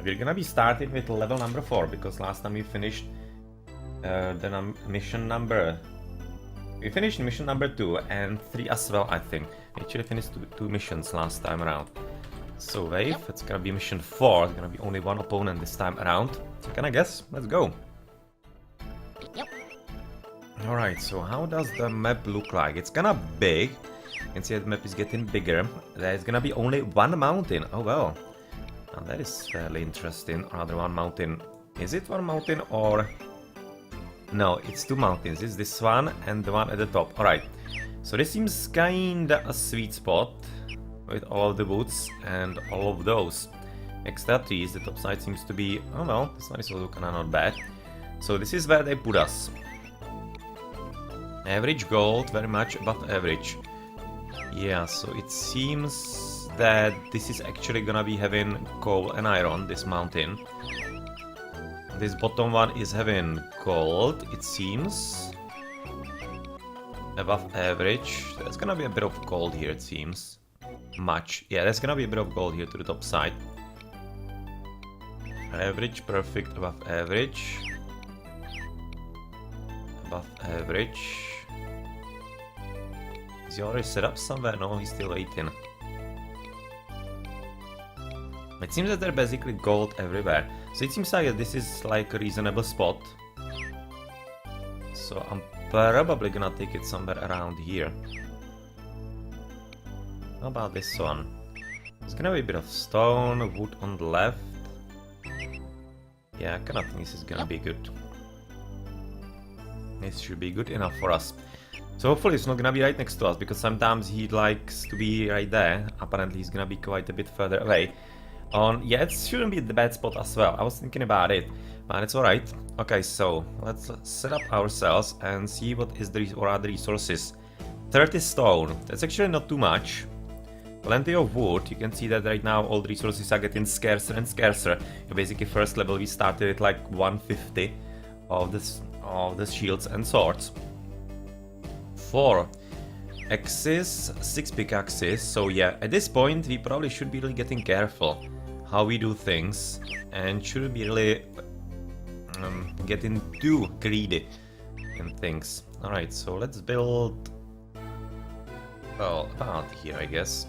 We're gonna be starting with level number 4 because last time we finished mission number. We finished mission number 2 and 3 as well, I think. We actually finished two missions last time around. So wave, it's gonna be mission 4. It's gonna be only one opponent this time around. So can I guess? Let's go. Alright, so how does the map look like? It's kinda big. You can see that the map is getting bigger. There's gonna be only one mountain. Oh well. And that is fairly interesting. Rather, one mountain. Is it one mountain or... No, it's two mountains. It's this one and the one at the top. Alright. So this seems kinda a sweet spot. With all of the woods and all of those extra trees. The top side seems to be... Oh well, this one is also kinda not bad. So this is where they put us. Average gold, very much above average. Yeah, so it seems that this is actually gonna be having coal and iron, this mountain. This bottom one is having gold, it seems. Above average. There's gonna be a bit of gold here, it seems. Much. Yeah, there's gonna be a bit of gold here to the top side. Average, perfect, above average. Above average. Is he already set up somewhere? No, he's still waiting. It seems that they're basically gold everywhere. So it seems like this is like a reasonable spot. So I'm probably gonna take it somewhere around here. How about this one? There's gonna be a bit of stone, wood on the left. Yeah, I kinda think this is gonna be good. This should be good enough for us. So hopefully it's not gonna be right next to us, because sometimes he likes to be right there. Apparently he's gonna be quite a bit further away. Yeah, it shouldn't be the bad spot as well. I was thinking about it, but it's alright. Okay, so let's set up ourselves and see what are the resources. 30 stone, that's actually not too much. Plenty of wood. You can see that right now all the resources are getting scarcer and scarcer. Basically first level we started with like 150 of the shields and swords. 4 axes, 6 pickaxes. So yeah, at this point we probably should be really getting careful how we do things and shouldn't be really getting too greedy in things. Alright, so let's build, well, about here I guess.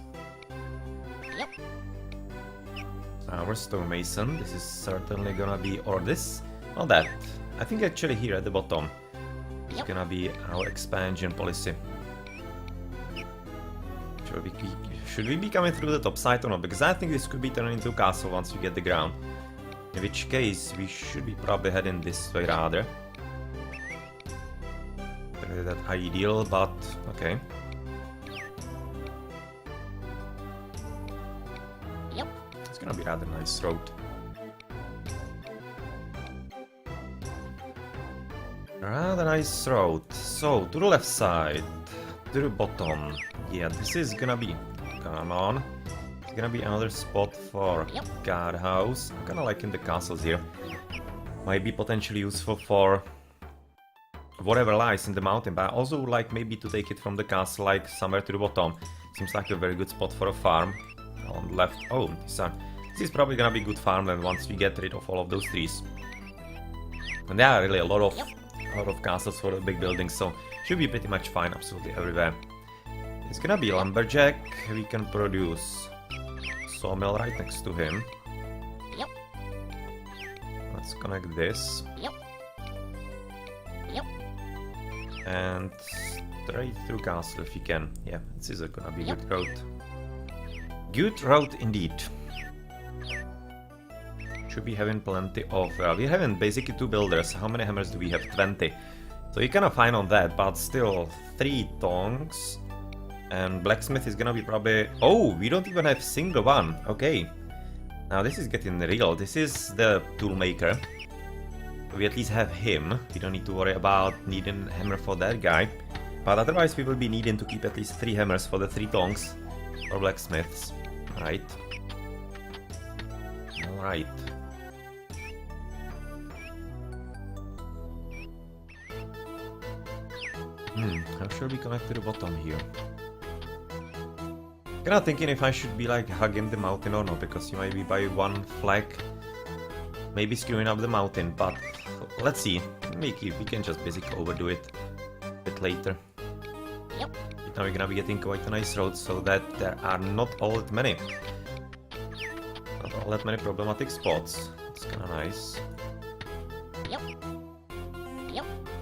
Our stonemason, this is certainly gonna be, or this, well that, I think actually here at the bottom is gonna be our expansion policy. Should we be coming through the top side or not? Because I think this could be turned into a castle once we get the ground. In which case, we should be probably heading this way rather. Not really that ideal, but okay. It's gonna be rather nice road. Rather nice road. So, to the left side, to the bottom. Yeah, this is gonna be... Come on. It's gonna be another spot for guardhouse. I'm kinda liking the castles here. Might be potentially useful for whatever lies in the mountain, but I also would like maybe to take it from the castle, like somewhere to the bottom. Seems like a very good spot for a farm. On the left. Oh, this is probably gonna be good farmland once we get rid of all of those trees. And there are really a lot of castles for the big buildings, so should be pretty much fine absolutely everywhere. It's gonna be lumberjack. We can produce sawmill right next to him. Let's connect this. And straight through castle if you can. Yeah, this is gonna be a good road. Good road indeed. Should be having plenty of... we're having basically 2 builders. How many hammers do we have? 20. So you're kinda fine on that, but still 3 tongs. And blacksmith is gonna be probably... Oh, we don't even have single one. Okay. Now this is getting real. This is the toolmaker. We at least have him. We don't need to worry about needing a hammer for that guy. But otherwise we will be needing to keep at least 3 hammers for the 3 tongs. Or blacksmiths. Right. Alright. How should we connect to the bottom here? Kinda thinking if I should be like hugging the mountain or not, because you might be by one flag maybe screwing up the mountain, but let's see. We can just basically overdo it a bit later. Now we're gonna be getting quite a nice road, so that there are not all that many problematic spots. It's kinda nice.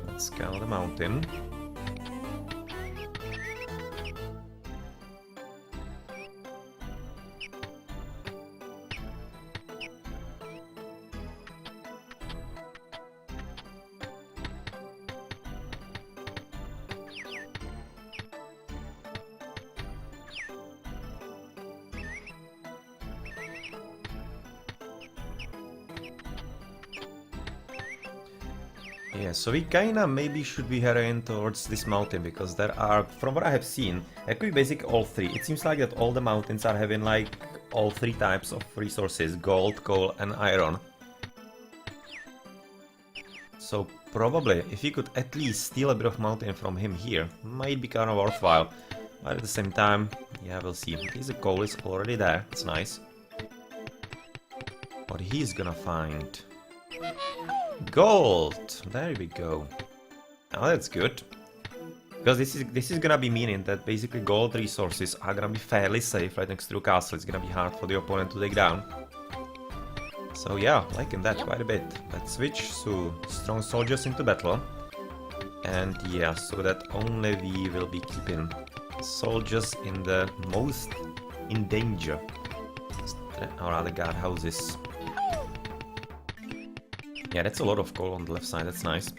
Let's scale the mountain. Yeah, so we kinda maybe should be heading towards this mountain, because there are, from what I have seen, actually basically all three. It seems like that all the mountains are having like all three types of resources: gold, coal and iron. So probably, if you could at least steal a bit of mountain from him here, might be kinda worthwhile. But at the same time, yeah, we'll see. The coal is already there, it's nice. What he's gonna find? Gold! There we go. Now that's good. Because this is gonna be meaning that basically gold resources are gonna be fairly safe right next to the castle. It's gonna be hard for the opponent to take down. So yeah, liking that quite a bit. Let's switch to strong soldiers into battle. And yeah, so that only we will be keeping soldiers in the most in danger. Or rather guard houses. Yeah, that's a lot of coal on the left side, that's nice.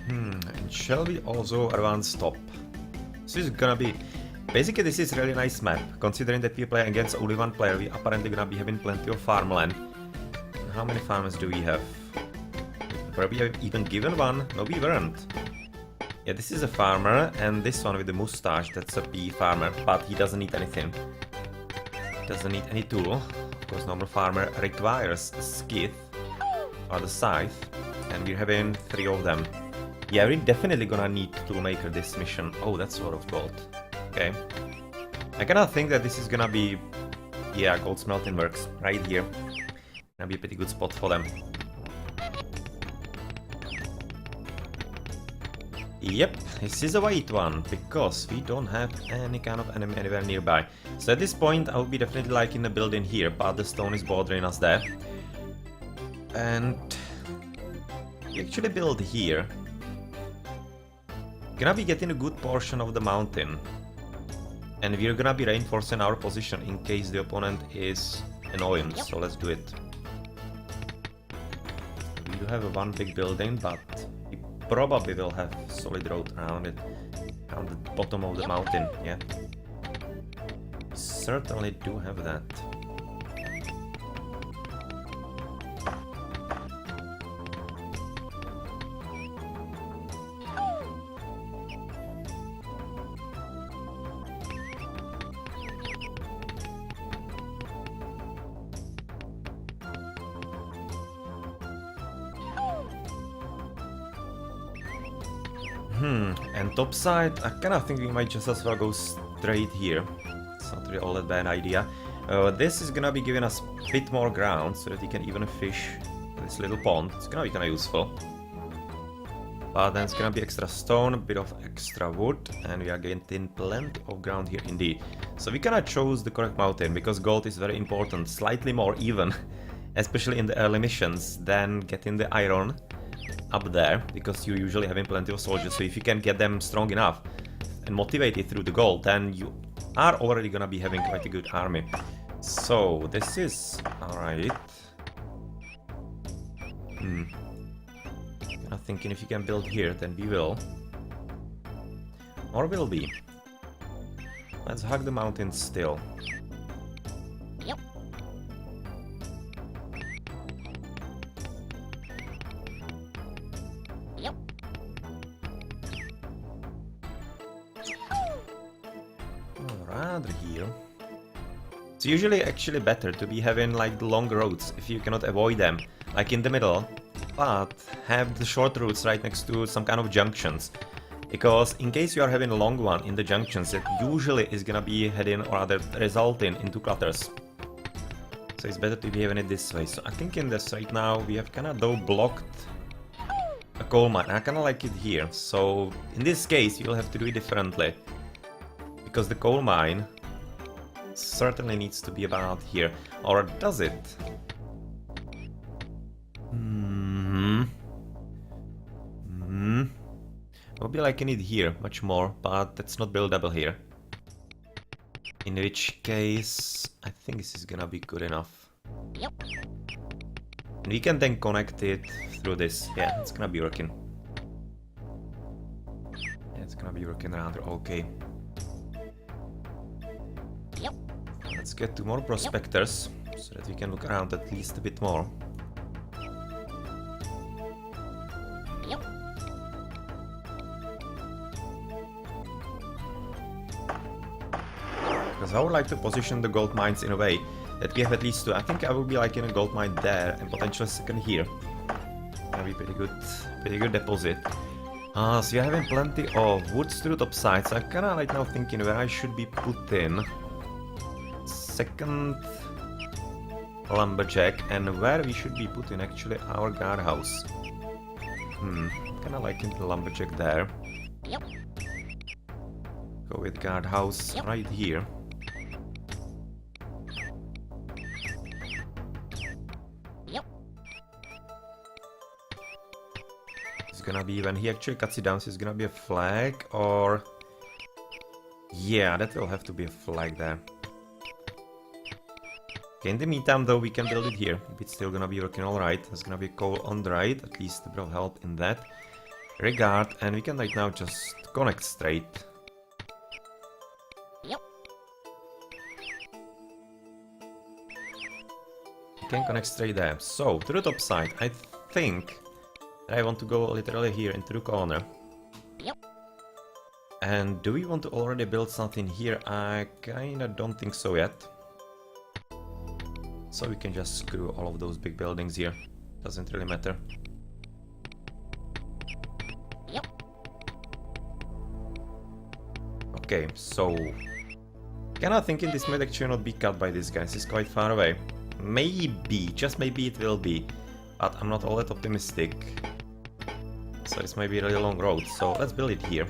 And shall we also advance top? This is gonna be... Basically this is a really nice map, considering that we play against only one player. We apparently gonna be having plenty of farmland. How many farmers do we have? Were we even given one? No, we weren't. Yeah, this is a farmer, and this one with the mustache, that's a bee farmer, but he doesn't need anything. Doesn't need any tool. Of course, normal farmer requires a skith, or the scythe, and we're having 3 of them. Yeah, we're definitely gonna need toolmaker this mission. Oh, that's a lot of gold. Okay. I kinda think that this is gonna be... Yeah, gold smelting works right here. Gonna be a pretty good spot for them. Yep, this is a white one, because we don't have any kind of enemy anywhere nearby. So at this point I would be definitely like in the building here, but the stone is bothering us there. And we actually build here. Gonna be getting a good portion of the mountain. And we're gonna be reinforcing our position in case the opponent is annoying, so let's do it. We do have one big building, but probably will have solid road around it, around the bottom of the mountain, yeah. Certainly do have that. And top side, I kinda think we might just as well go straight here. It's not really all that bad idea. This is gonna be giving us a bit more ground so that we can even fish this little pond. It's gonna be kinda useful. But then it's gonna be extra stone, a bit of extra wood, and we are getting plenty of ground here indeed. So we kinda chose the correct mountain, because gold is very important, slightly more even, especially in the early missions, than getting the iron up there, because you're usually having plenty of soldiers. So if you can get them strong enough and motivated through the gold, then you are already gonna be having quite a good army. So this is alright. I'm thinking if you can build here, then we will. Or will we? Let's hug the mountains still. Rather here. It's usually actually better to be having like the long roads if you cannot avoid them, like in the middle, but have the short routes right next to some kind of junctions. Because in case you are having a long one in the junctions, it usually is gonna be heading or rather resulting into clutters. So it's better to be having it this way. So I think in this right now we have kinda though blocked a coal mine. I kinda like it here. So in this case you'll have to do it differently. Because the coal mine certainly needs to be about here. Or does it? I'll be liking it here much more, but that's not buildable here. In which case, I think this is gonna be good enough. And we can then connect it through this. Yeah, it's gonna be working. Yeah, it's gonna be working rather okay. Let's get to more prospectors, so that we can look around at least a bit more. Because I would like to position the gold mines in a way that we have at least two. I think I will be like in a gold mine there and potentially a second here. Gonna be pretty good deposit. So you're having plenty of woods to the top side, so I'm kinda right now thinking where I should be putting second lumberjack and where we should be putting actually our guardhouse. Kinda liking the lumberjack there. Go with guardhouse right here. It's gonna be, when he actually cuts it down, so it's gonna be a flag or... Yeah, that will have to be a flag there. Okay, in the meantime though, we can build it here. If it's still gonna be working alright. There's gonna be coal on the right, at least a bit of help in that regard. And we can right now just connect straight. We can connect straight there. So, to the top side, I think that I want to go literally here into the corner. And do we want to already build something here? I kinda don't think so yet. So we can just screw all of those big buildings here. Doesn't really matter. Okay, so... Kinda thinking this might actually not be cut by these guys. It's quite far away. Maybe, just maybe it will be. But I'm not all that optimistic. So this might be a really long road. So let's build it here.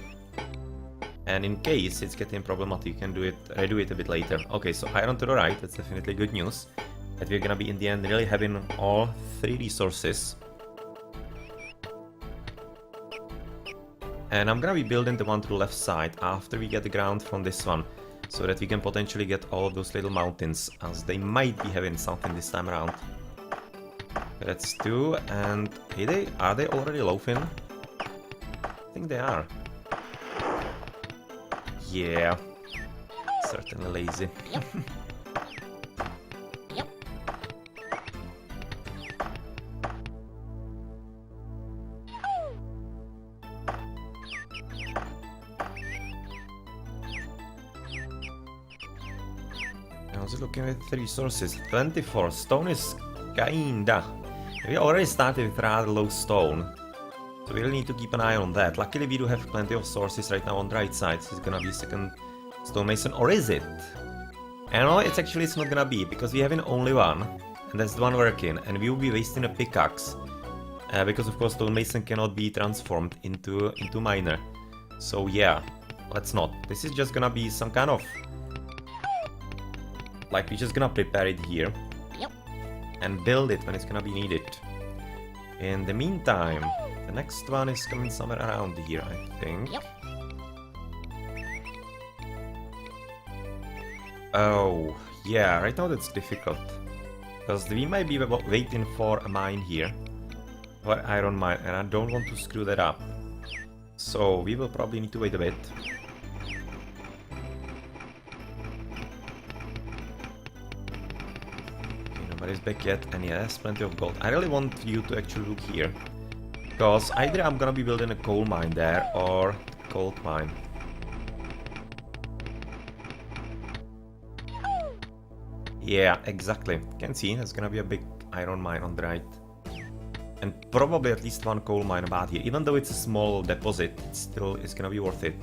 And in case it's getting problematic, you can redo it a bit later. Okay, so iron to the right, that's definitely good news. That we're gonna be in the end really having all three resources. And I'm gonna be building the one to the left side after we get the ground from this one. So that we can potentially get all of those little mountains, as they might be having something this time around. Let's do, and are they already loafing? I think they are. Yeah, certainly lazy. How's it looking with the resources? 24. Stone is kinda. We already started with rather low stone. So we really need to keep an eye on that. Luckily we do have plenty of sources right now on the right side. So it's gonna be second stonemason. Or is it? I know it's not gonna be, because we have only one. And that's the one working. And we will be wasting a pickaxe. Because of course stonemason cannot be transformed into miner. So yeah, let's not. This is just gonna be some kind of... Like, we're just gonna prepare it here. And build it when it's gonna be needed. In the meantime, the next one is coming somewhere around here, I think. Oh, yeah, right now that's difficult. Because we might be waiting for a mine here. For iron mine, and I don't want to screw that up. So, we will probably need to wait a bit. Nobody's back yet, and yeah, there's plenty of gold. I really want you to actually look here. Because either I'm gonna be building a coal mine there, or a gold mine. Yeah, exactly. Can see, there's gonna be a big iron mine on the right. And probably at least one coal mine about here. Even though it's a small deposit, it still is gonna be worth it.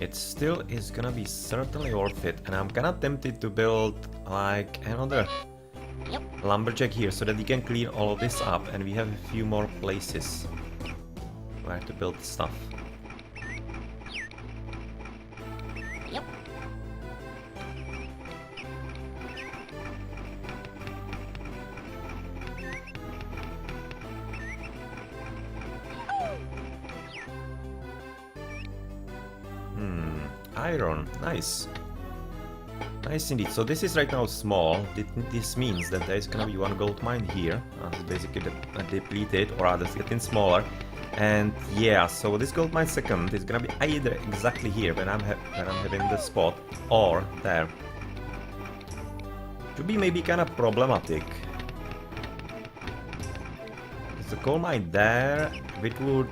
It still is gonna be certainly worth it, and I'm kinda tempted to build like another lumberjack here so that we can clean all of this up and we have a few more places where to build stuff. Iron, nice. Nice indeed. So this is right now small. This means that there is gonna be one gold mine here. It's basically depleted, or rather it's getting smaller. And yeah, so this gold mine second is gonna be either exactly here when I'm having the spot, or there. Should be maybe kind of problematic. There's a coal mine there, which would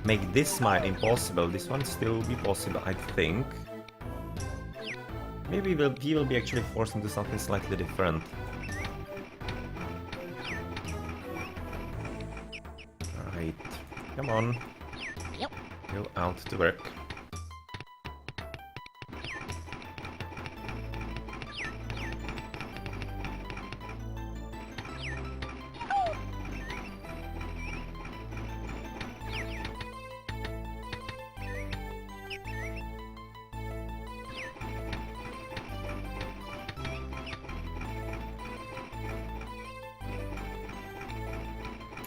make this mine impossible. This one still will be possible, I think. Maybe he will be actually forced into something slightly different. Alright, come on. Go out to work.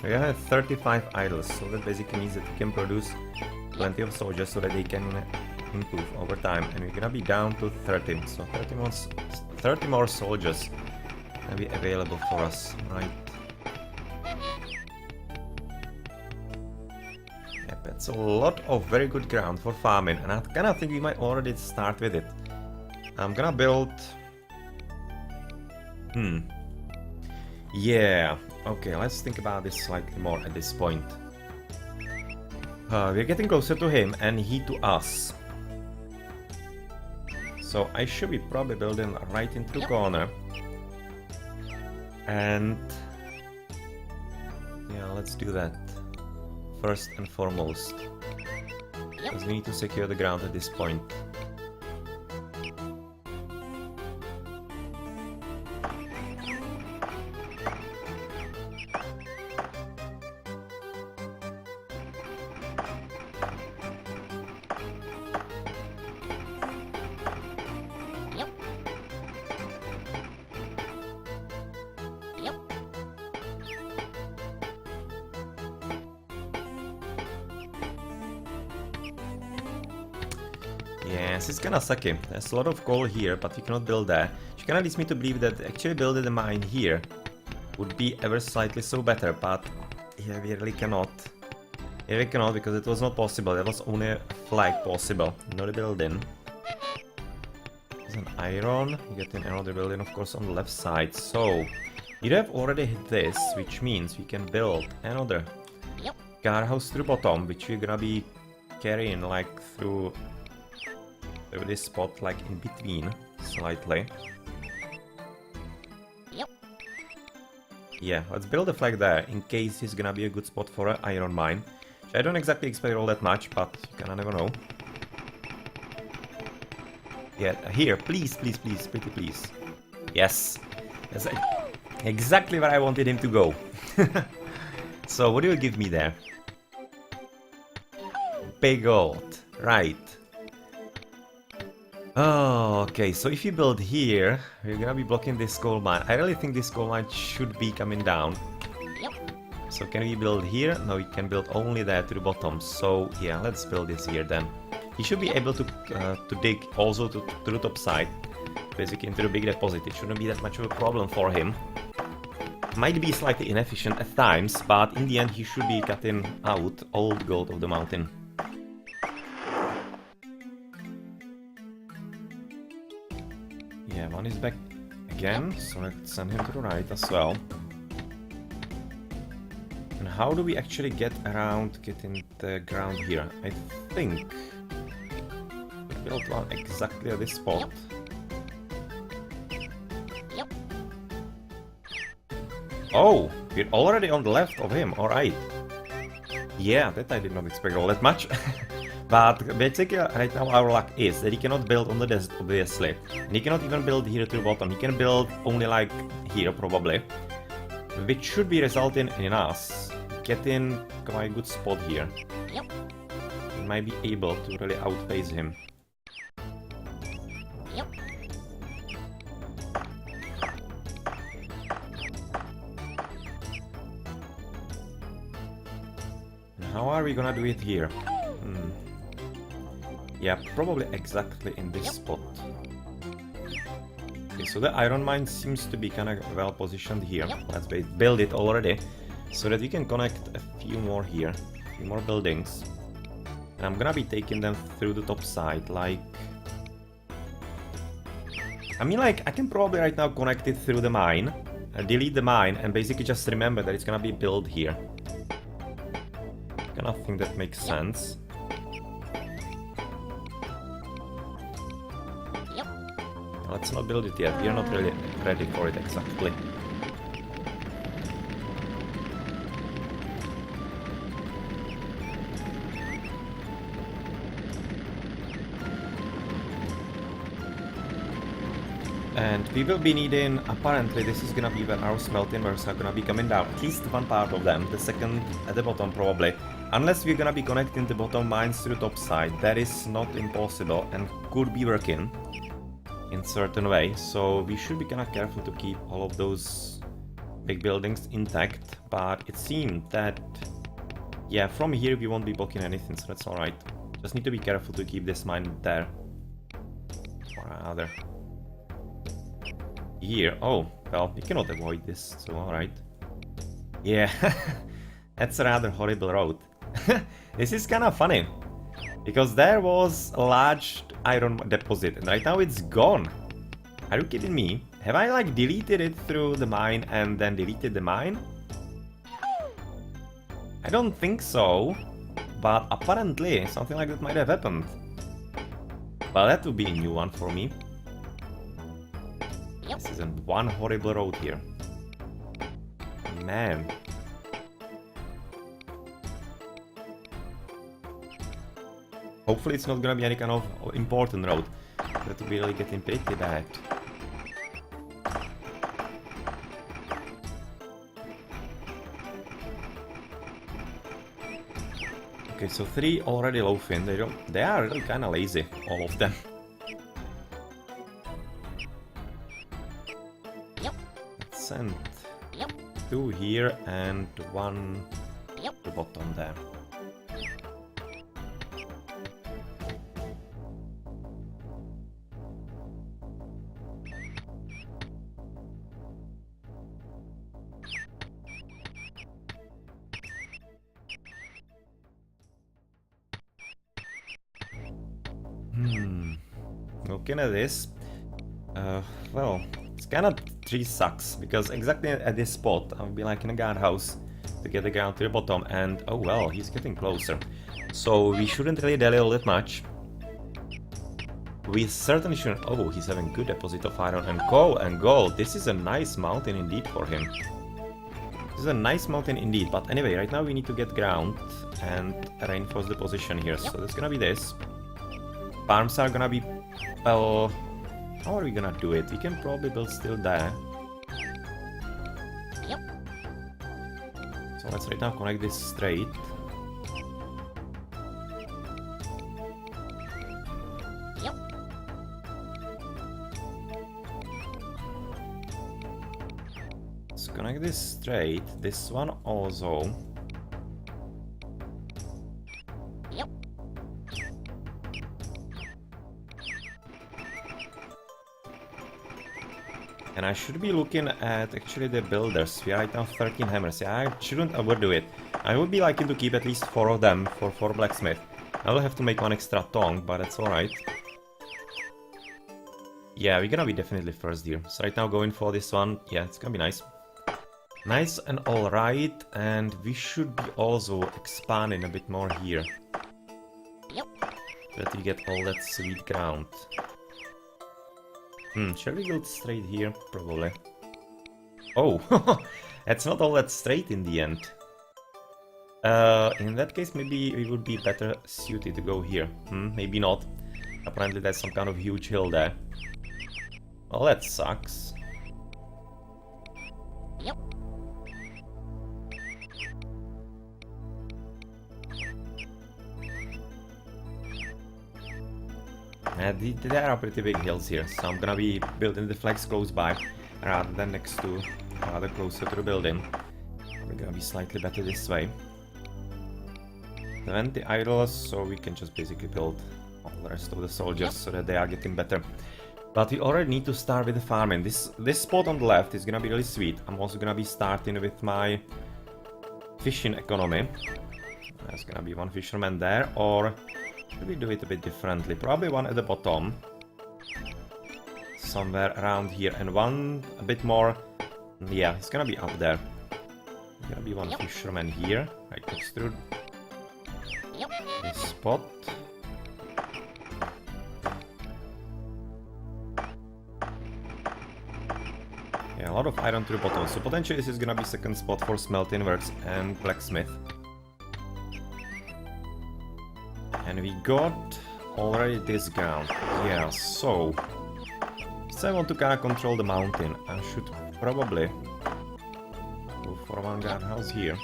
We have 35 idols, so that basically means that we can produce plenty of soldiers so that they can improve over time, and we're gonna be down to 30, so 30 more soldiers will be available for us, right? Yep, that's a lot of very good ground for farming, and I kinda think we might already start with it. I'm gonna build... Yeah, okay, let's think about this slightly more at this point. We're getting closer to him and he to us. So I should be probably building right into the corner. And... yeah, let's do that. First and foremost. Because we need to secure the ground at this point. Yes, it's kinda sucky. There's a lot of coal here, but we cannot build there. Which kinda leads me to believe that actually building a mine here would be ever slightly so better, but yeah, we really cannot. We really cannot because it was not possible. There was only a flag possible, not a building. There's an iron. You get another building, of course, on the left side. So you have already hit this, which means we can build another guardhouse to the bottom, which we're gonna be carrying like through this spot, like in between, slightly. Yeah, let's build a flag there, in case it's gonna be a good spot for an iron mine. Which I don't exactly expect all that much, but you kinda never know. Yeah, here, please, please, please, pretty please. Yes, that's exactly where I wanted him to go. So, what do you give me there? Big gold, right. Oh, okay, so if you build here, we're gonna be blocking this coal mine. I really think this coal mine should be coming down. So can we build here? No, we can build only there to the bottom. So yeah, let's build this here then. He should be able to dig also to the top side, basically into the big deposit. It shouldn't be that much of a problem for him. Might be slightly inefficient at times, but in the end he should be cutting out all the gold of the mountain. Yeah, one is back again, so let's send him to the right as well. And how do we actually get around getting the ground here? I think build one exactly at this spot. Oh, we're already on the left of him, alright. Yeah, that I did not expect all that much. But basically, right now our luck is that he cannot build on the desert, obviously. And he cannot even build here to the bottom. He can build only like here, probably. Which should be resulting in us getting quite a good spot here. We might be able to really outpace him. How are we gonna do it here? Yeah, probably exactly in this spot. Okay, so the iron mine seems to be kind of well positioned here. Let's build it already, so that we can connect a few more here, a few more buildings. And I'm gonna be taking them through the top side, like... I mean, like, I can probably right now connect it through the mine, delete the mine, and basically just remember that it's gonna be built here. I kind of think that makes sense. Let's not build it yet, we are not really ready for it exactly. And we will be needing, apparently this is gonna be where our smelting works are gonna be coming down, at least one part of them, the second at the bottom probably. Unless we're gonna be connecting the bottom mines to the top side, that is not impossible and could be working in certain way, so we should be kind of careful to keep all of those big buildings intact, but it seemed that, yeah, from here we won't be blocking anything, so that's alright. Just need to be careful to keep this mine there. Or rather... Here, oh, well, we cannot avoid this, so alright. Yeah, that's a rather horrible road. This is kind of funny, because there was a large iron deposit, and right now it's gone. Are you kidding me? Have I like deleted it through the mine and then deleted the mine? I don't think so, but apparently something like that might have happened. Well, that would be a new one for me. This isn't one horrible road here. Man. Hopefully it's not gonna be any kind of important road. That would be really getting pretty bad. Okay, so 3 already loafing. They are really kinda lazy, all of them. Let's send 2 here and 1 to the bottom there. Looking at this, well, it's kinda 3 sucks, because exactly at this spot I'll be like in a guardhouse to get the ground to the bottom, and oh well, he's getting closer. So we shouldn't really dally all that much. We certainly shouldn't... Oh, he's having good deposit of iron and coal and gold. This is a nice mountain indeed for him. This is a nice mountain indeed, but anyway, right now we need to get ground and reinforce the position here, so that's gonna be this. Farms are gonna be... Well, how are we gonna do it? We can probably build still there. So let's right now connect this straight. Let's connect this straight. This one also. And I should be looking at actually the builders. We are right now 13 hammers. Yeah, I shouldn't overdo it. I would be liking to keep at least 4 of them for blacksmith. I will have to make 1 extra tongue, but that's alright. Yeah, we're gonna be definitely first here. So right now going for this one. Yeah, it's gonna be nice. Nice and alright. And we should be also expanding a bit more here. so that we get all that sweet ground. Shall we build straight here? Probably. Oh, that's not all that straight in the end. In that case, maybe we would be better suited to go here. Maybe not. Apparently there's some kind of huge hill there. Well, that sucks. Yep. There are pretty big hills here, so I'm gonna be building the flags close by rather than next to, rather closer to the building. We're gonna be slightly better this way. 20 idols, so we can just basically build all the rest of the soldiers so that they are getting better. But we already need to start with the farming. This spot on the left is gonna be really sweet. I'm also gonna be starting with my fishing economy. There's gonna be one fisherman there, or should we do it a bit differently? Probably one at the bottom. Somewhere around here, and one a bit more. Yeah, it's gonna be up there. There's gonna be one fisherman here, right next to this spot. Yeah, a lot of iron to the bottom, so potentially this is gonna be second spot for smelting works and blacksmith. And we got already this ground. Yeah, so I want to kind of control the mountain. I should probably go for one guardhouse here.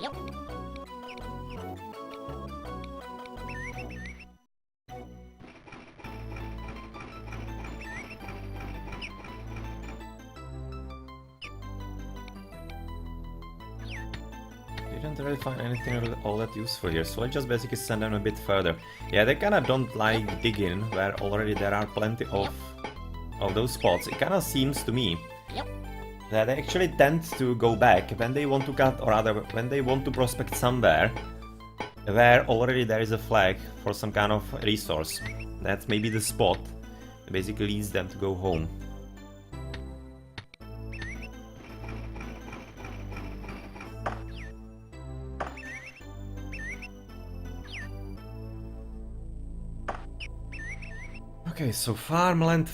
Yep. Didn't really find anything all that useful here, so let's just basically send them a bit further. Yeah, they kinda don't like digging where already there are plenty of those spots. It kinda seems to me that they actually tend to go back when they want to cut, or rather when they want to prospect somewhere where already there is a flag for some kind of resource. That's maybe the spot that basically leads them to go home. Okay, so farmland.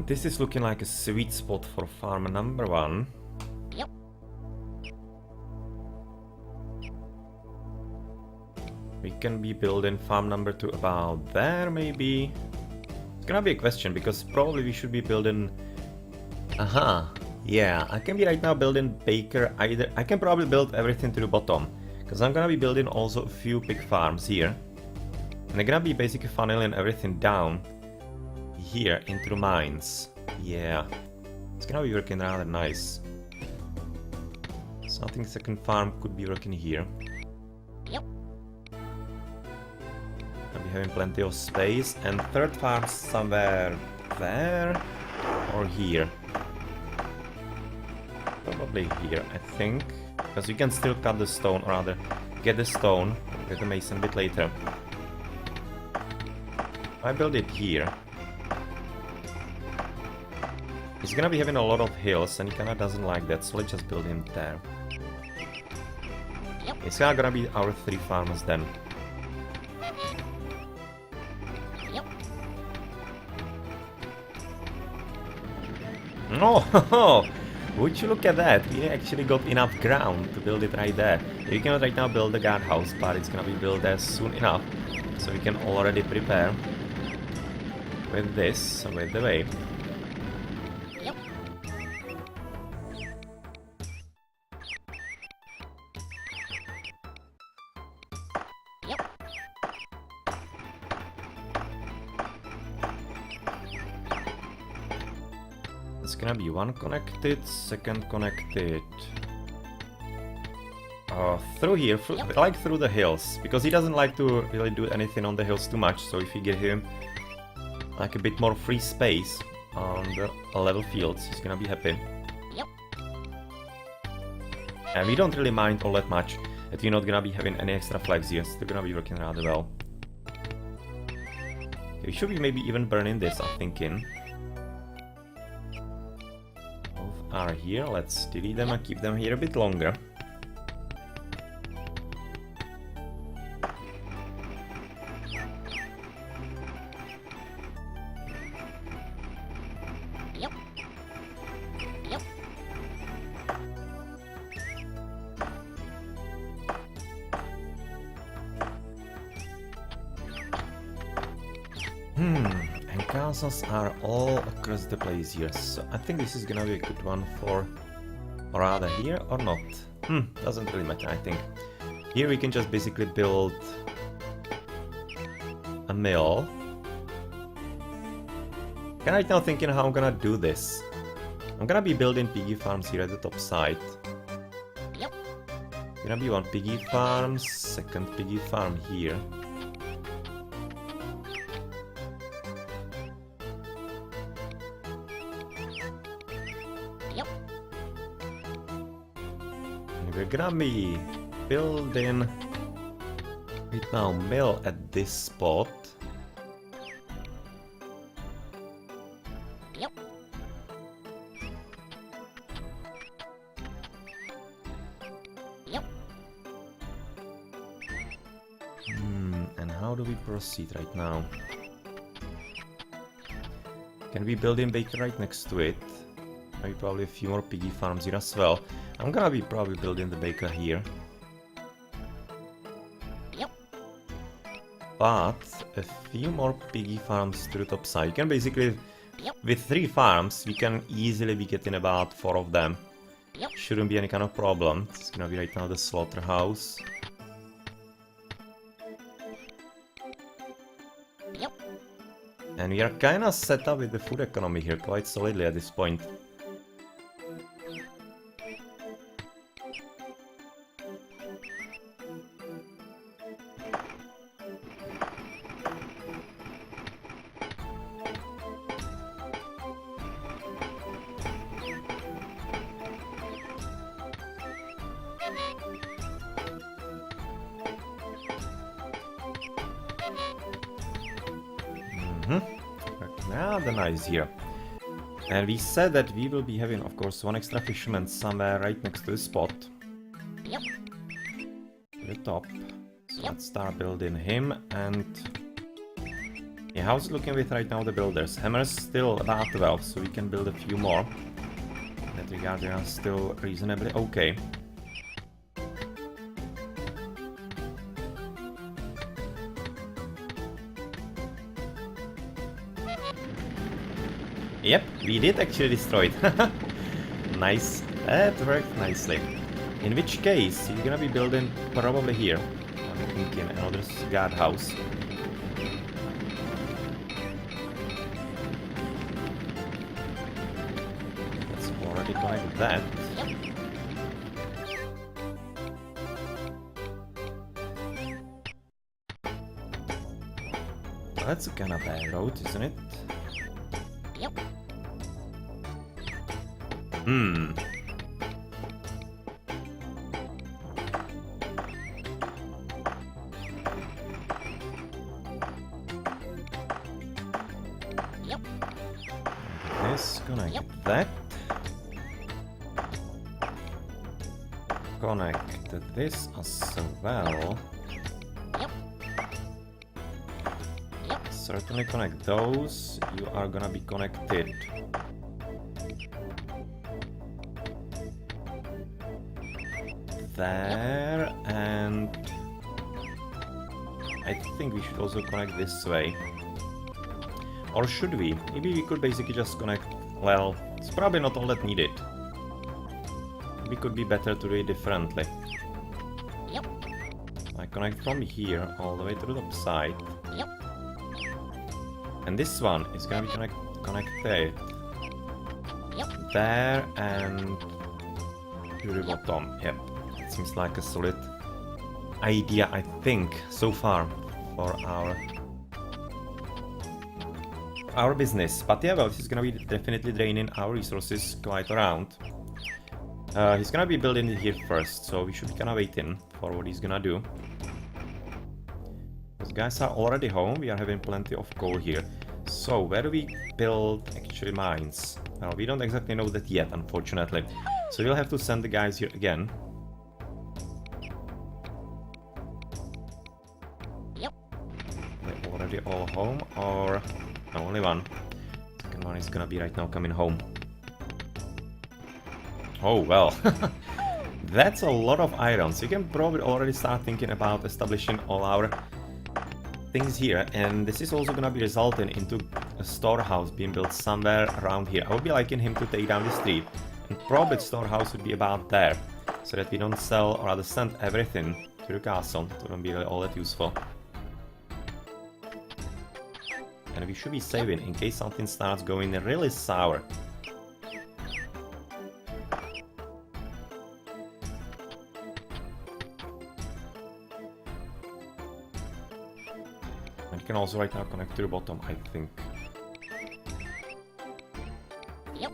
This is looking like a sweet spot for farm number 1. Yep. We can be building farm number 2 about there, maybe. It's gonna be a question, because probably we should be building... Yeah, I can be right now building baker either... I can probably build everything to the bottom, because I'm gonna be building also a few big farms here. And I'm gonna be basically funneling everything down here into the mines. Yeah, it's gonna be working rather nice. So I think second farm could be working here. Yep. I'll be having plenty of space, and third farm somewhere there or here. Probably here, I think, because you can still cut the stone, or rather get the stone, get the mason a bit later. I build it here. He's gonna be having a lot of hills, and he kinda doesn't like that, so let's just build him there. Yep. It's kinda gonna be our 3 farmers then. Yep. Oh, would you look at that? We actually got enough ground to build it right there. We cannot right now build the guardhouse, but it's gonna be built there soon enough, so we can already prepare with this, with the way. Yep. Yep. It's gonna be one connected, second connected. Through here, like through the hills, because he doesn't like to really do anything on the hills too much, so if you give him like a bit more free space on the level fields, he's gonna be happy. Yep. And we don't really mind all that much that we're not gonna be having any extra flags here, so they're gonna be working rather well. Okay, we should be maybe even burning this, I'm thinking. Both are here, let's delete them and keep them here a bit longer. And castles are all across the place here, so I think this is gonna be a good one for... Or rather here or not? Doesn't really matter, I think. Here we can just basically build a mill. I'm right now thinking how I'm gonna do this. I'm gonna be building piggy farms here at the top side. Yep. Gonna be one piggy farm, second piggy farm here. Yep. And we're gonna be building right now mill at this spot. Yep. Yep. And how do we proceed right now? Can we build in baker right next to it? Maybe probably a few more piggy farms here as well. I'm gonna be probably building the baker here. Yep. But a few more piggy farms to the top side. You can basically, Yep. with 3 farms, we can easily be getting about 4 of them. Yep. Shouldn't be any kind of problem. It's gonna be right now the slaughterhouse. Yep. And we are kinda set up with the food economy here quite solidly at this point. Rather nice here. And we said that we will be having, of course, one extra fisherman somewhere right next to the spot. Yep. To the top. So let's start building him and... Yeah, how's it looking with right now the builders? Hammer's still about 12, so we can build a few more. In that regard, they are still reasonably okay. Yep, we did actually destroy it. Nice, that worked nicely. In which case, you're gonna be building probably here. I'm thinking another guardhouse. Let's already connect that. That's a kind of bad road, isn't it? Yep. Yep. This, connect that. Connect this as well. Yep. Yep. Certainly connect those. You are gonna be connected. There, and I think we should also connect this way. Or should we? Maybe we could basically just connect... Well, it's probably not all that needed. Maybe it could be better to do it differently. Yep. I connect from here all the way to the top side. Yep. And this one is gonna be connected Yep. there and to the bottom. Yep. It seems like a solid idea, I think, so far for our business. But yeah, well, this is gonna be definitely draining our resources quite around. He's gonna be building it here first, so we should be kinda waiting for what he's gonna do. Those guys are already home, we are having plenty of coal here. So, where do we build actually mines? Well, we don't exactly know that yet, unfortunately. So we'll have to send the guys here again. Yep. They're already all home, or... No, only one. Second one is gonna be right now coming home. Oh, well. That's a lot of iron. So you can probably already start thinking about establishing all our things here, and this is also gonna be resulting into a storehouse being built somewhere around here. I would be liking him to take down the street, and probably the storehouse would be about there, so that we don't sell or rather send everything to the castle. It wouldn't be really all that useful. And we should be saving in case something starts going really sour. And you can also right now connect to the bottom, I think. Yep.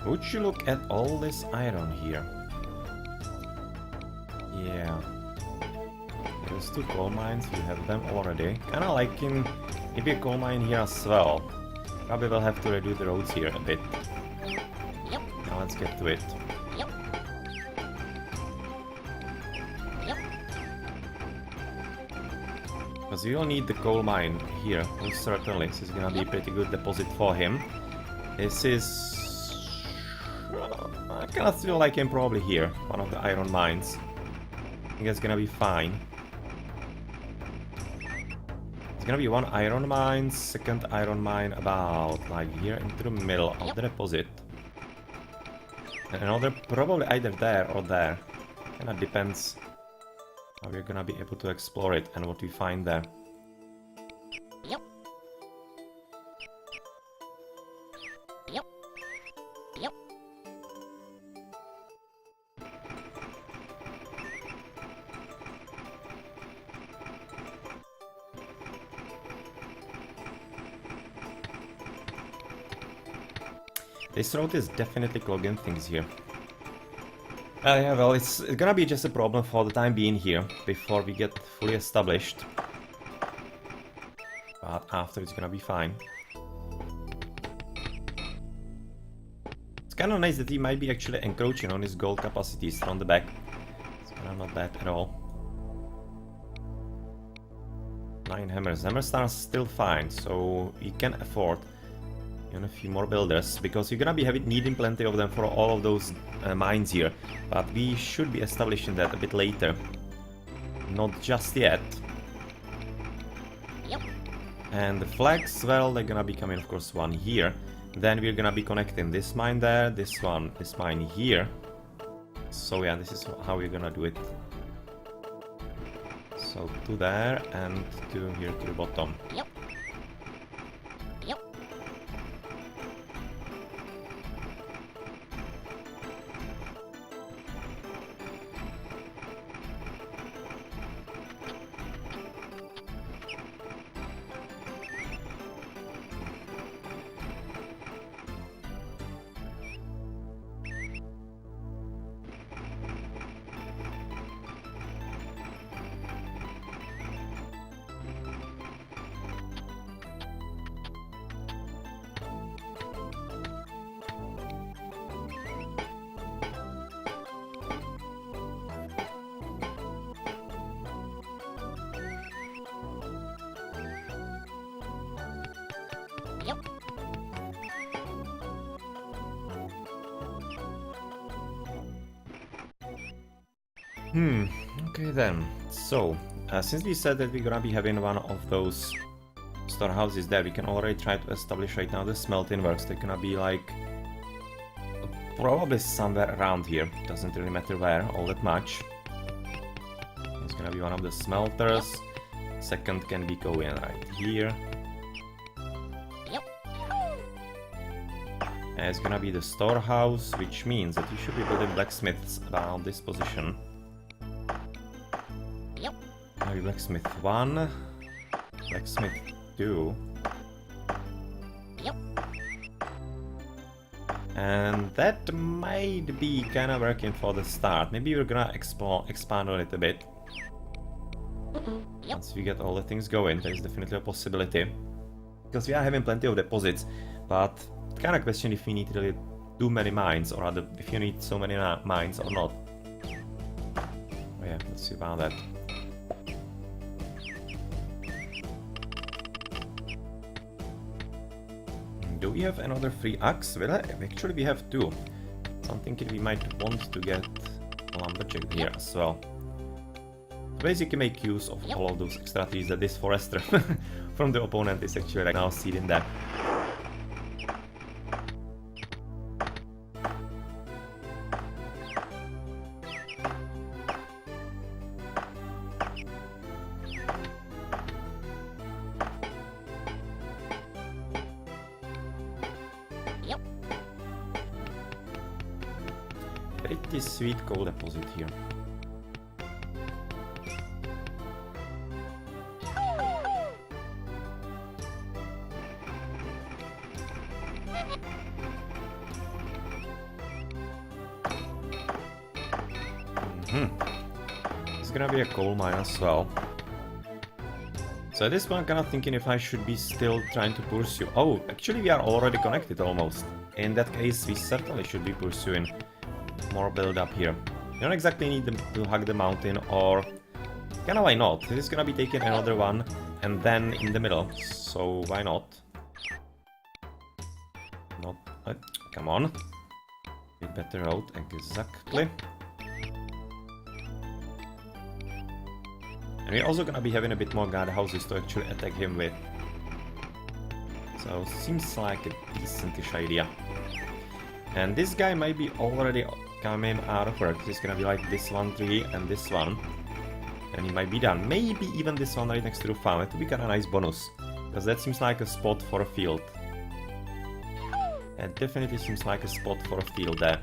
Would you look at all this iron here? Yeah. There's 2 coal mines, we have them already. Kinda liking maybe a coal mine here as well. Probably will have to redo the roads here a bit. Yep. Now let's get to it. Yep. Yep. Because we will need the coal mine here, most certainly. This is gonna be a pretty good deposit for him. This is... I kinda feel like I'm probably here, one of the iron mines. I think it's gonna be fine. It's gonna be 1 iron mine, 2nd iron mine about like here into the middle of the deposit. And another probably either there or there. Kinda depends how we're gonna be able to explore it and what we find there. Yep. Yep. Yep. This road is definitely clogging things here. Yeah, well, it's gonna be just a problem for the time being here, before we get fully established. But after it's gonna be fine. It's kinda nice that he might be actually encroaching on his gold capacities from the back. It's kinda not bad at all. 9 hammers. Hammers are still fine, so we can afford even a few more builders, because you're gonna be needing plenty of them for all of those mines here. But we should be establishing that a bit later. Not just yet. Yep. And the flags, well, they're gonna be coming, of course, 1 here. Then we're gonna be connecting this mine there, this mine here. So yeah, this is how we're gonna do it. So 2 there and 2 here to the bottom. Yep. Yep. Yep. Okay then. So, since we said that we're gonna be having one of those storehouses there, we can already try to establish right now the smelting works. They're gonna be like probably somewhere around here. Doesn't really matter where all that much. It's gonna be one of the smelters. Second can be going right here. Yep. And it's gonna be the storehouse, which means that you should be building blacksmiths around this position. Yep. Maybe blacksmith 1, blacksmith 2. Yep. And that might be kind of working for the start. Maybe we're gonna expand on it a bit. Yep. Once we get all the things going, there is definitely a possibility. Because we are having plenty of deposits, but kind of question if we need really too many mines, or rather, if you need so many mines or not. Oh yeah, let's see about that. Do we have another free axe? Well, actually we have two. So I'm thinking we might want to get a lumberjack here as well. Basically make use of all of those extra trees that this forester from the opponent is actually right now seeding there. Yep. Pretty sweet coal deposit here. It's gonna be a coal mine as well. So at this point I'm kind of thinking if I should be still trying to pursue. Oh, actually we are already connected almost. In that case we certainly should be pursuing more build up here. You don't exactly need them to hug the mountain, or kinda why not? This is gonna be taking another one and then in the middle, so why not? Not... come on. Bit better road, exactly. And we're also gonna be having a bit more guard houses to actually attack him with. So seems like a decentish idea. And this guy might be already coming out of work. He's gonna be like this one tree and this one. And he might be done. Maybe even this one right next to the farm. It would be kinda nice bonus. Because that seems like a spot for a field. It definitely seems like a spot for a field there.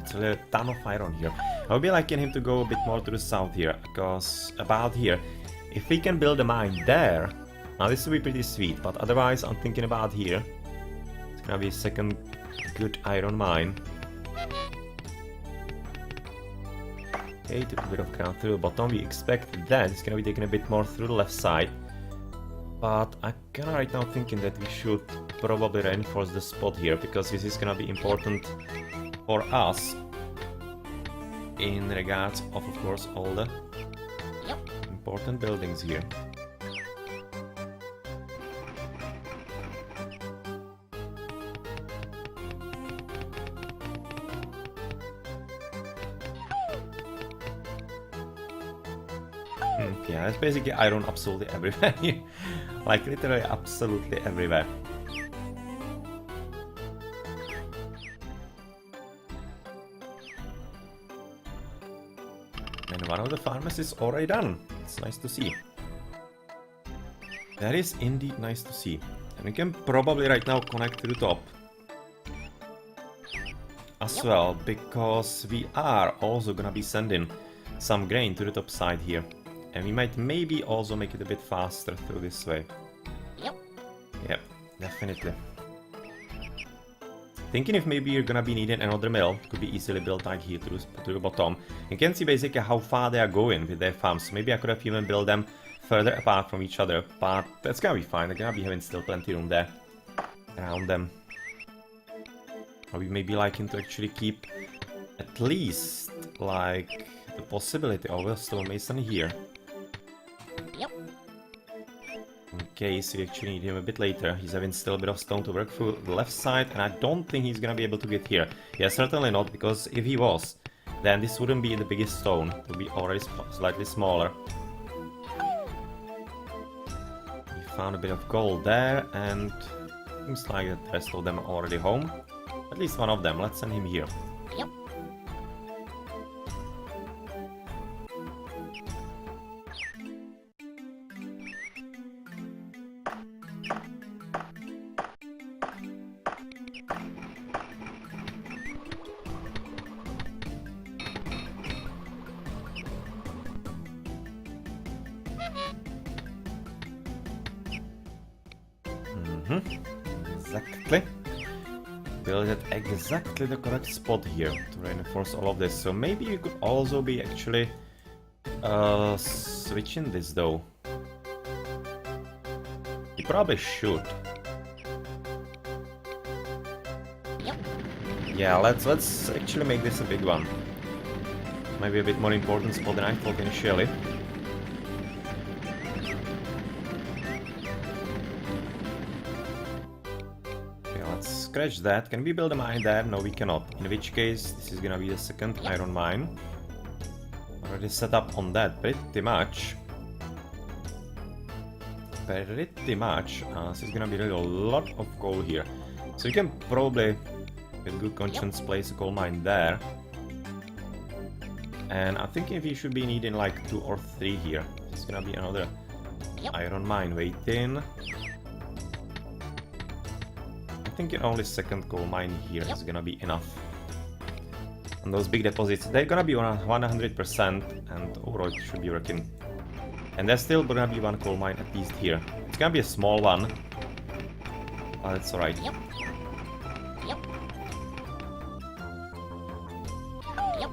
It's a ton of iron here. I would be liking him to go a bit more to the south here, because about here, if we can build a mine there, now this would be pretty sweet, but otherwise I'm thinking about here. It's gonna be a second good iron mine. Okay, took a bit of ground through the bottom. We expect that it's gonna be taking a bit more through the left side. But I'm kinda right now thinking that we should probably reinforce the spot here, because this is gonna be important for us in regards of course all the important buildings here. Yeah, it's basically iron absolutely everywhere here. Like literally absolutely everywhere. And one of the farmers is already done. It's nice to see. That is indeed nice to see. And we can probably right now connect to the top as well, because we are also gonna be sending some grain to the top side here. And we might maybe also make it a bit faster through this way. Yep, definitely. Thinking if maybe you're gonna be needing another mill, could be easily built like here to the bottom. You can see basically how far they are going with their farms. Maybe I could have even built them further apart from each other, but that's gonna be fine. They're gonna be having still plenty room there around them. Or we may be liking to actually keep at least like the possibility of a stonemason here. In case we actually need him a bit later. He's having still a bit of stone to work through the left side, and I don't think he's gonna be able to get here. Yeah, certainly not, because if he was, then this wouldn't be the biggest stone. It would be already slightly smaller. We found a bit of gold there, and seems like the rest of them are already home. At least one of them. Let's send him here. Exactly. Build it exactly the correct spot here to reinforce all of this. So maybe you could also be actually switching this though. You probably should. Yep. Yeah, let's actually make this a big one. Maybe a bit more important spot than I thought initially. Okay, let's scratch that. Can we build a mine there? No, we cannot. In which case, this is gonna be the second iron mine. Already set up on that pretty much. Pretty much. This is gonna be really a lot of coal here. So you can probably, with good conscience, place a coal mine there. And I'm thinking if you should be needing like 2 or 3 here. It's gonna be another iron mine waiting. I'm thinking only second coal mine here is gonna be enough. And those big deposits, they're gonna be on 100% and overall it should be working. And there's still gonna be one coal mine at least here. It's gonna be a small one, but it's alright. Yep. Yep. Yep.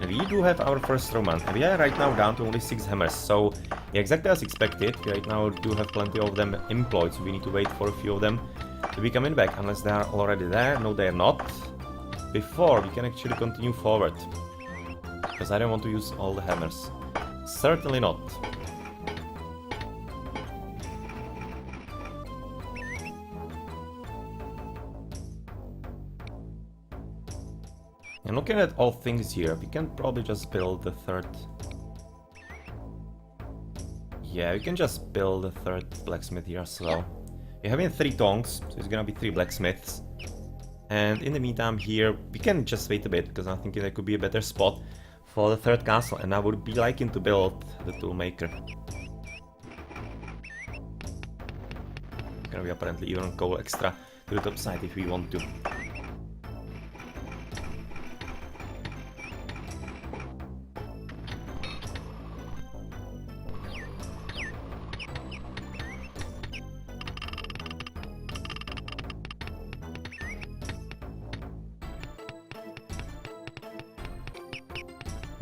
And we do have our first Roman, and we are right now down to only 6 hammers, so yeah, exactly as expected. We right now do have plenty of them employed, so we need to wait for a few of them to be coming back, unless they are already there. No, they are not. Before we can actually continue forward, because I don't want to use all the hammers. Certainly not. And looking at all things here, we can probably just build the third. Yeah, we can just build the third blacksmith here as well. We're having 3 tongs, so it's gonna be 3 blacksmiths. And in the meantime here, we can just wait a bit, because I'm thinking there could be a better spot for the third castle, and I would be liking to build the toolmaker. Gonna be apparently even coal extra to the top side if we want to.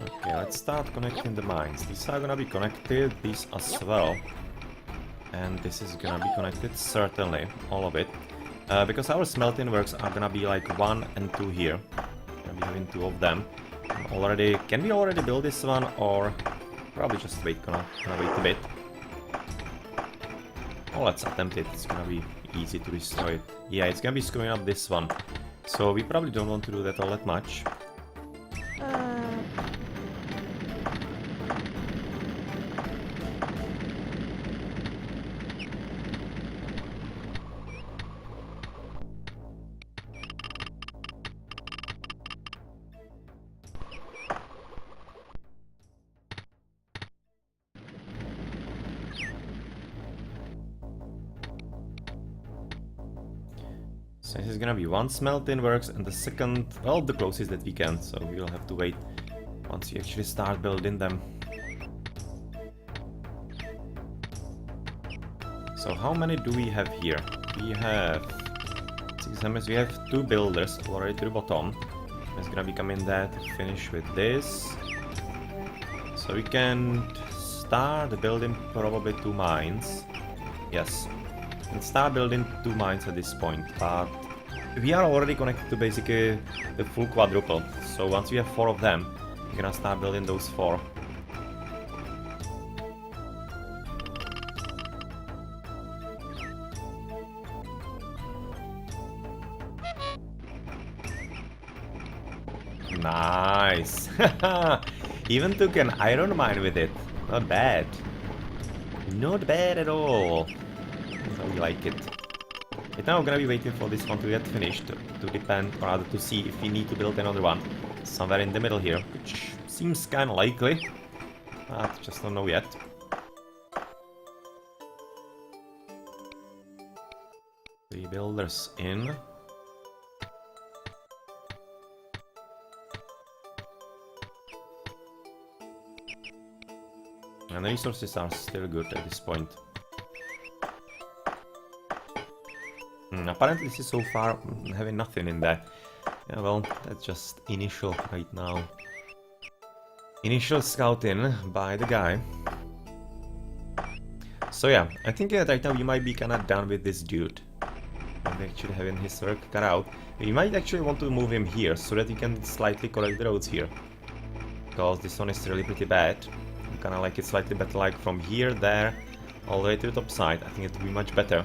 Okay, let's start connecting the mines. These are gonna be connected, these as well. And this is gonna be connected, certainly, all of it. Because our smelting works are gonna be like 1 and 2 here. Gonna be having 2 of them. Already, can we already build this one, or probably just wait, gonna wait a bit. Oh, let's attempt it. It's gonna be easy to destroy it. Yeah, it's gonna be screwing up this one. So we probably don't want to do that all that much. So this is gonna be 1 smelting works, and the second, well, the closest that we can, so we'll have to wait once we actually start building them. So how many do we have here? We have 6 hammers, we have 2 builders already to the bottom. It's gonna be coming there to finish with this. So we can start building probably 2 mines. Yes. And start building 2 mines at this point, but we are already connected to basically the full quadruple, so once we have 4 of them, we're gonna start building those 4. Nice! Even took an iron mine with it. Not bad. Not bad at all. So we like it. Right now we're gonna be waiting for this one to get finished, to depend, or rather to see if we need to build another one somewhere in the middle here, which seems kinda likely, but just don't know yet. The builders in. And the resources are still good at this point. Apparently this is so far having nothing in there. Yeah, well, that's just initial right now. Initial scouting by the guy. So yeah, I think right now we might be kinda done with this dude. And actually having his work cut out. We might actually want to move him here so that we can slightly correct the roads here. Because this one is really pretty bad. I kinda like it slightly better, like from here, there, all the way to the top side. I think it would be much better.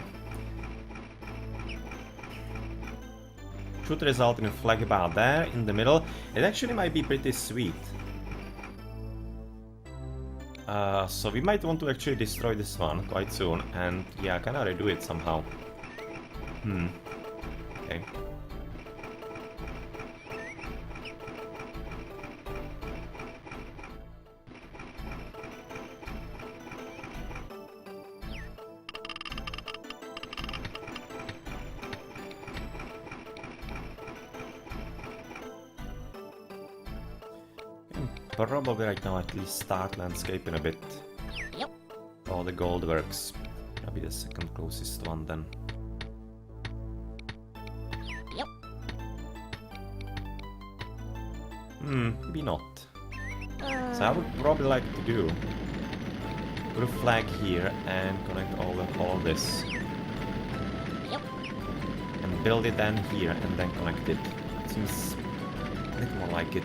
Should result in a flag bar there in the middle. It actually might be pretty sweet. So we might want to actually destroy this one quite soon and yeah, kinda redo it somehow. Okay. Probably right now at least start landscaping a bit. Yep. All the gold works. That'll be the second closest one then. Yep. Maybe not. So I would probably like to do put a flag here and connect all of this. Yep. And build it then here and then connect it. Seems a bit more like it.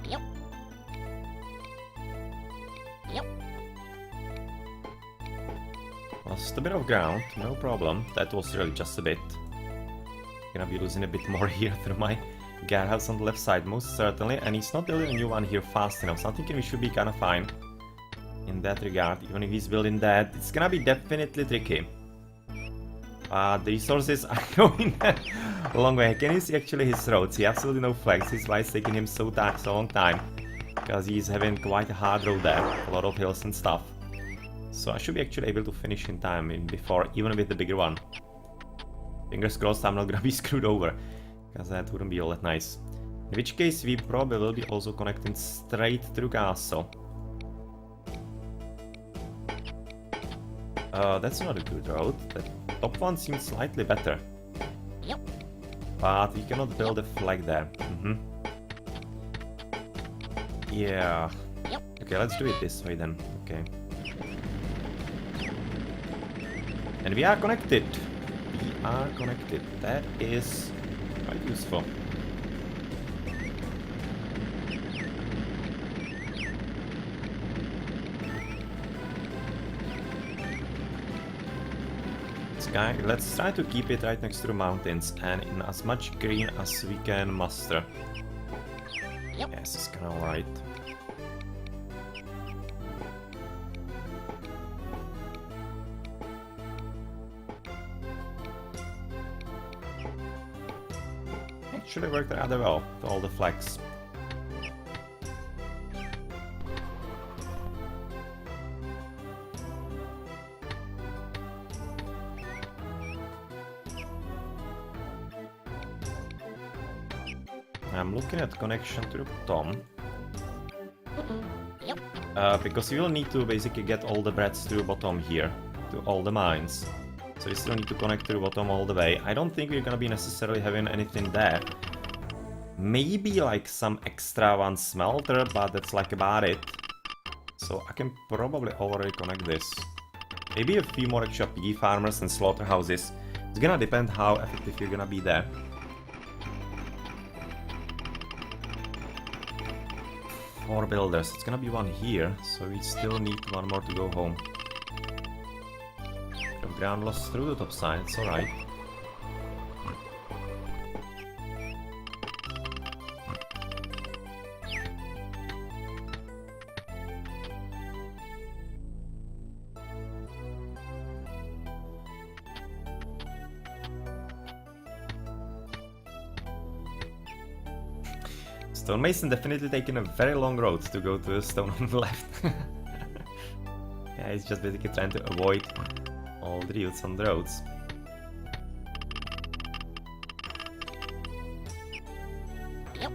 Yep. Yep. Lost a bit of ground, no problem. That was really just a bit. Gonna be losing a bit more here through my guard house on the left side, most certainly. And he's not building a new one here fast enough, so I'm thinking we should be kinda fine in that regard. Even if he's building that, it's gonna be definitely tricky. The resources are going a long way. Can you see actually his roads? He absolutely no flags. This is why it's taking him so long time. Because he's having quite a hard road there. A lot of hills and stuff. So I should be actually able to finish in time before, even with the bigger one. Fingers crossed I'm not gonna be screwed over. Because that wouldn't be all that nice. In which case we probably will be also connecting straight through castle. That's not a good road. The top one seems slightly better. Yep. But we cannot build a flag there. Yeah. Yep. Okay, let's do it this way then. Okay. And we are connected. We are connected. That is quite useful. Sky, let's try to keep it right next to the mountains and in as much green as we can muster. Yep. Yes, it's kinda alright. Actually worked rather well with all the flags. I'm looking at connection to the bottom. Yep. Because you will need to basically get all the breads to the bottom here, to all the mines. So you still need to connect to the bottom all the way. I don't think we're gonna be necessarily having anything there. Maybe like some extra one smelter, but that's like about it. So I can probably already connect this. Maybe a few more extra piggy farmers and slaughterhouses. It's gonna depend how effective you're gonna be there. 4 builders. It's gonna be one here, so we still need one more to go home. The ground lost through the top side, it's alright. Stonemason definitely taking a very long road to go to the stone on the left. Yeah, he's just basically trying to avoid all the dudes on the roads. Yep.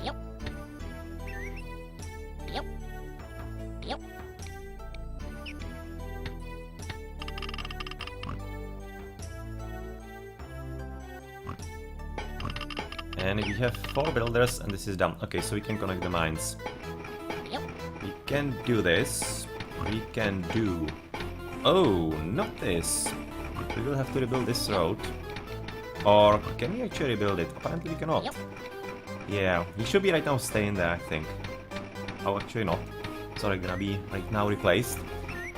Yep. Yep. Yep. And we have 4 builders and this is done. Okay, so we can connect the mines. Yep. We can do this. We can do... Oh, not this. We will have to rebuild this road. Or can we actually rebuild it? Apparently we cannot. Yep. Yeah, he should be right now staying there, I think. Oh, actually not. Sorry, gonna be right now replaced.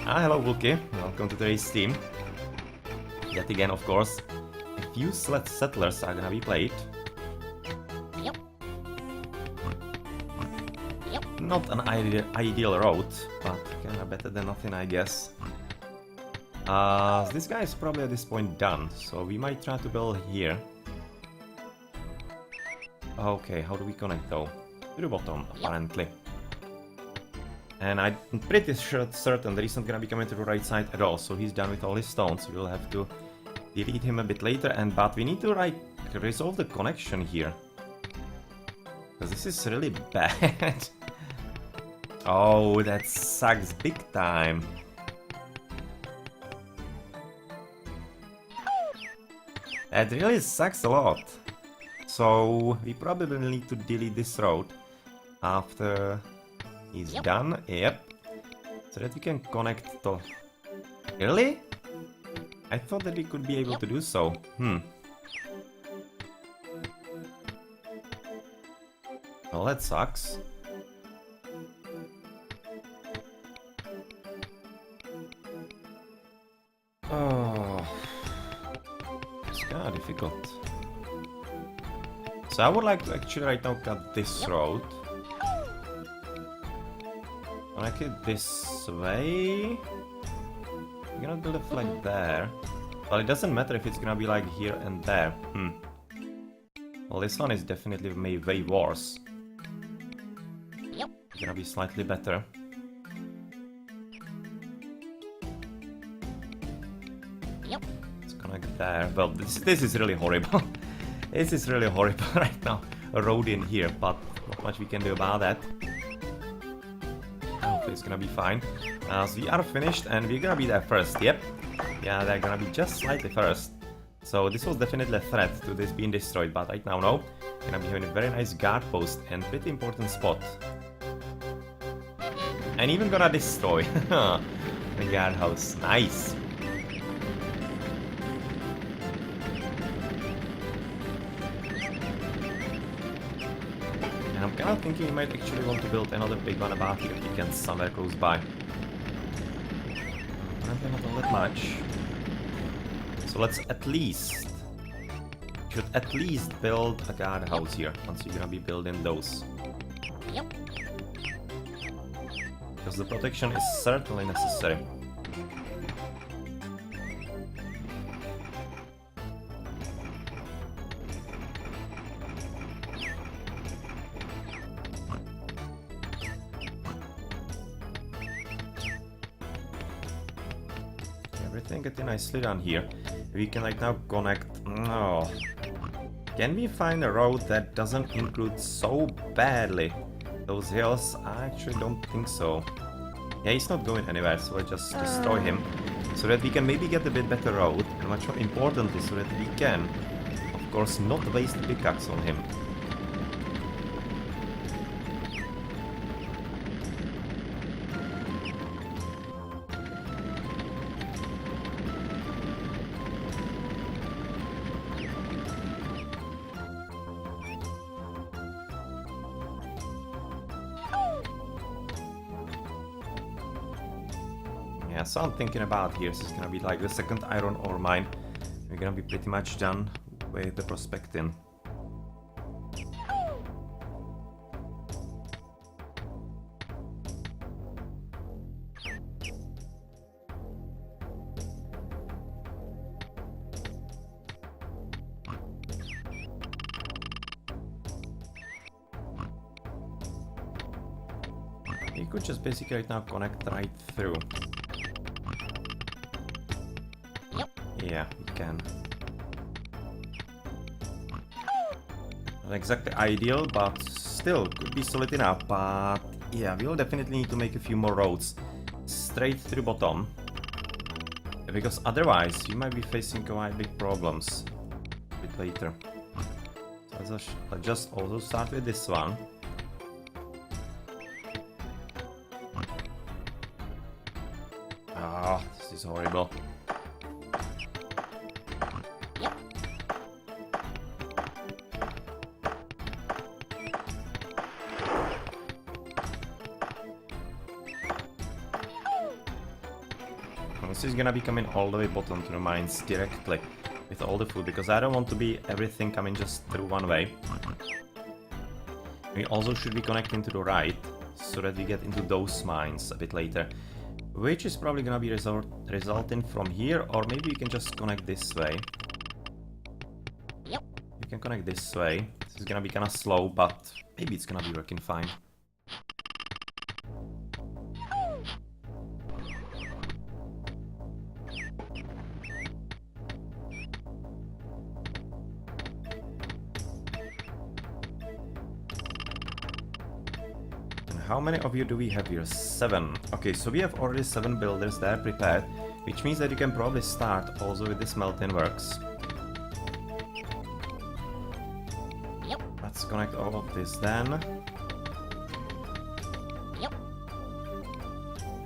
Ah, hello Wookie. Welcome to the race team. Yet again, of course, a few settlers are gonna be played. Yep. Yep. Not an ideal road, but kinda better than nothing, I guess. This guy is probably at this point done, so we might try to build here. Okay, how do we connect though? To the bottom, apparently. And I'm pretty certain that he's not gonna be coming to the right side at all, so he's done with all his stones. We'll have to delete him a bit later, but we need to like resolve the connection here. Because this is really bad. Oh, that sucks big time. That really sucks a lot. So we probably will need to delete this road after he's done. Yep. So that we can connect to... Really? I thought that we could be able to do so. Well, that sucks. Oh, it's kind of difficult. So I would like to actually right now cut this road. Connect it this way. I'm gonna build a flag there. Well, it doesn't matter if it's gonna be like here and there. Well, this one is definitely made way worse. Yep. Gonna be slightly better. Yep. Let's connect there. Well, this is really horrible. This is really horrible right now. A road in here, but not much we can do about that. Hopefully it's gonna be fine. So we are finished and we're gonna be there first. Yep. Yeah, they're gonna be just slightly first. So this was definitely a threat to this being destroyed, but right now no. Gonna be having a very nice guard post and pretty important spot. And even gonna destroy the guardhouse. Nice. And I'm kind of thinking we might actually want to build another big one about here if we can somewhere close by. Apparently not all that much. So let's should at least build a guardhouse here once you're gonna be building those. Yep. Because the protection is certainly necessary. Everything getting nicely done here. We can like now connect... No. Can we find a road that doesn't include so badly those hills? I actually don't think so. Yeah, he's not going anywhere, so I just destroy him. So that we can maybe get a bit better road, and much more importantly, so that we can, of course, not waste the pickaxe on him. Yeah, so I'm thinking about here, this is gonna be like the second iron ore mine. We're gonna be pretty much done with the prospecting. We could just basically right now connect right through. Yep. Yeah, we can. Not exactly ideal, but still could be solid enough. But yeah, we'll definitely need to make a few more roads straight through bottom. Because otherwise, you might be facing quite big problems a bit later. So let's just also start with this one. Ah, this is horrible. Yep. This is gonna be coming all the way bottom to the mines directly with all the food, because I don't want to be everything coming just through one way. We also should be connecting to the right, so that we get into those mines a bit later. Which is probably gonna be resulting from here, or maybe we can just connect this way. Yep. We can connect this way. This is gonna be kinda slow, but maybe it's gonna be working fine. How many of you do we have here? 7. Okay, so we have already 7 builders there prepared, which means that you can probably start also with the smelting works. Yep. Let's connect all of this then. Yep.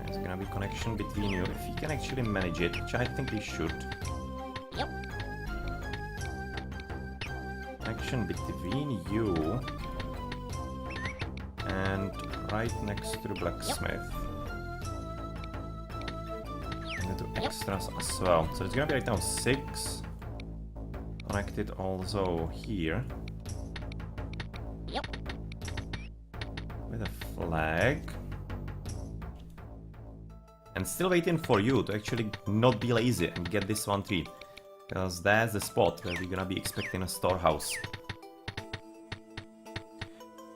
There's gonna be connection between you, if you can actually manage it, which I think we should. Yep. Connection between you and right next to the blacksmith. And the extras as well. So it's gonna be right now 6. Connected also here. Yep. With a flag. And still waiting for you to actually not be lazy and get this one tree. Because that's the spot where we're gonna be expecting a storehouse.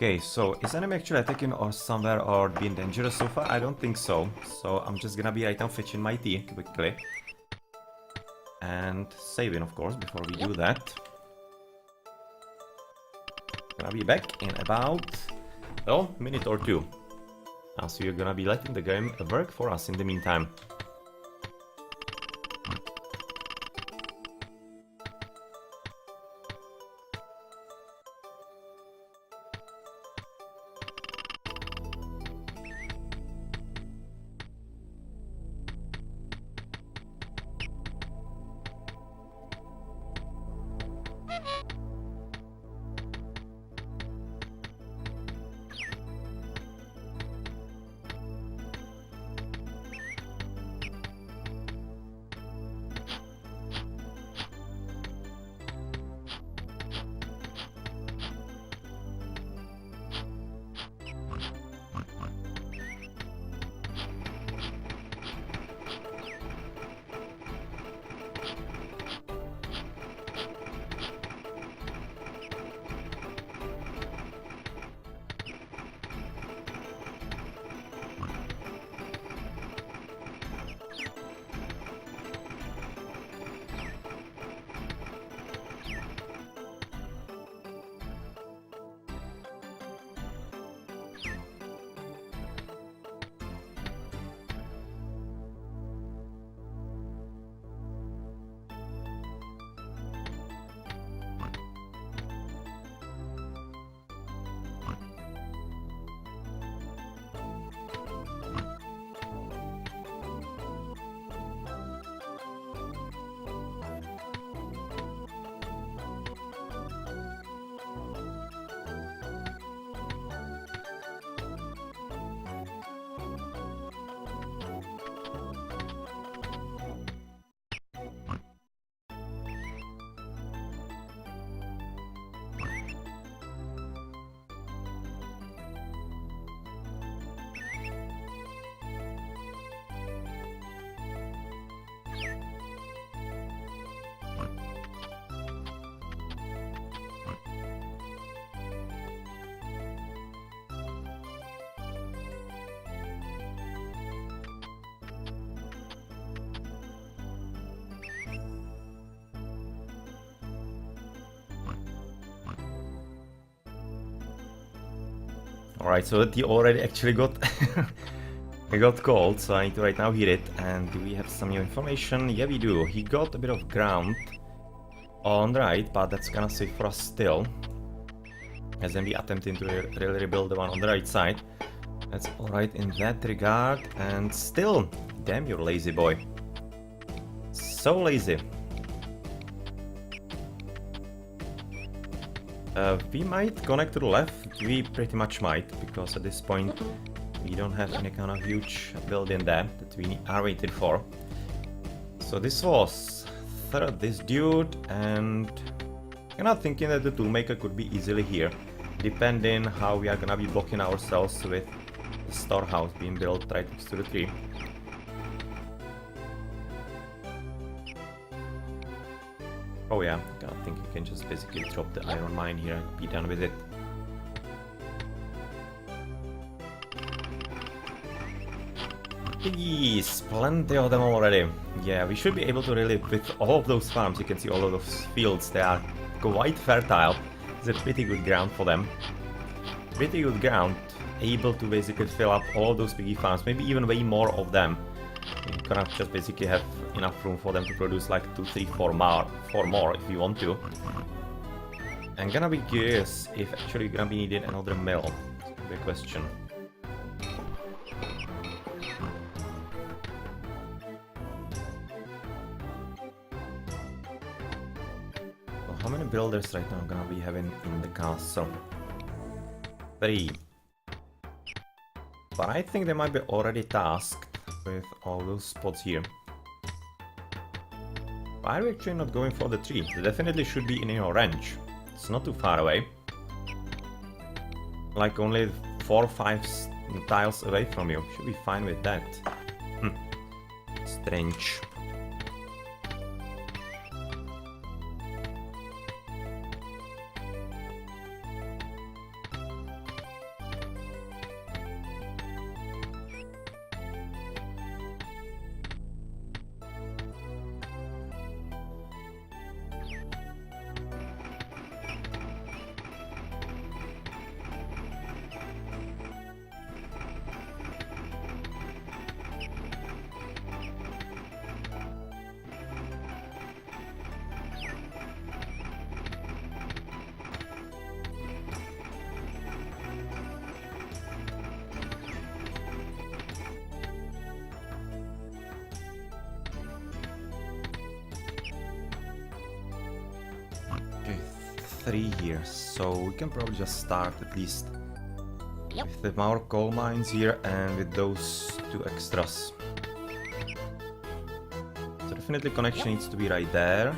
Okay, so is enemy actually attacking or somewhere or being dangerous so far? I don't think so. So I'm just gonna be right now fetching my tea quickly. And saving, of course, before we do that. Gonna be back in about, well, minute or two. So you're gonna be letting the game work for us in the meantime. Alright, so the already actually got it got cold, so I need to right now heat it. And do we have some new information? Yeah, we do. He got a bit of ground on the right, but that's gonna save for us still. As then we attempting to really rebuild the one on the right side. That's alright in that regard. And still, damn, you're lazy boy. So lazy. We might connect to the left. We pretty much might, because at this point we don't have any kind of huge building there that we are waiting for. So this was this dude, and I'm not thinking that the toolmaker could be easily here, depending how we are gonna be blocking ourselves with the storehouse being built right next to the tree. Oh yeah, I think you can just basically drop the iron mine here and be done with it. Yes, plenty of them already. Yeah, we should be able to really, with all of those farms, you can see all of those fields, they are quite fertile. It's a pretty good ground for them. Pretty good ground, able to basically fill up all of those piggy farms, maybe even way more of them. You're gonna just basically have enough room for them to produce like 2, 3, 4 more if you want to. I'm gonna be curious if actually you're gonna be needing another mill. It's a big question. So how many builders right now I'm gonna be having in the castle? 3. But I think they might be already tasked with all those spots here. Why are we actually not going for the tree? They definitely should be in your range. It's not too far away. Like only 4 or 5 tiles away from you. Should be fine with that. Strange. Okay, 3 here, so we can probably just start at least with the more coal mines here and with those 2 extras. So definitely connection needs to be right there.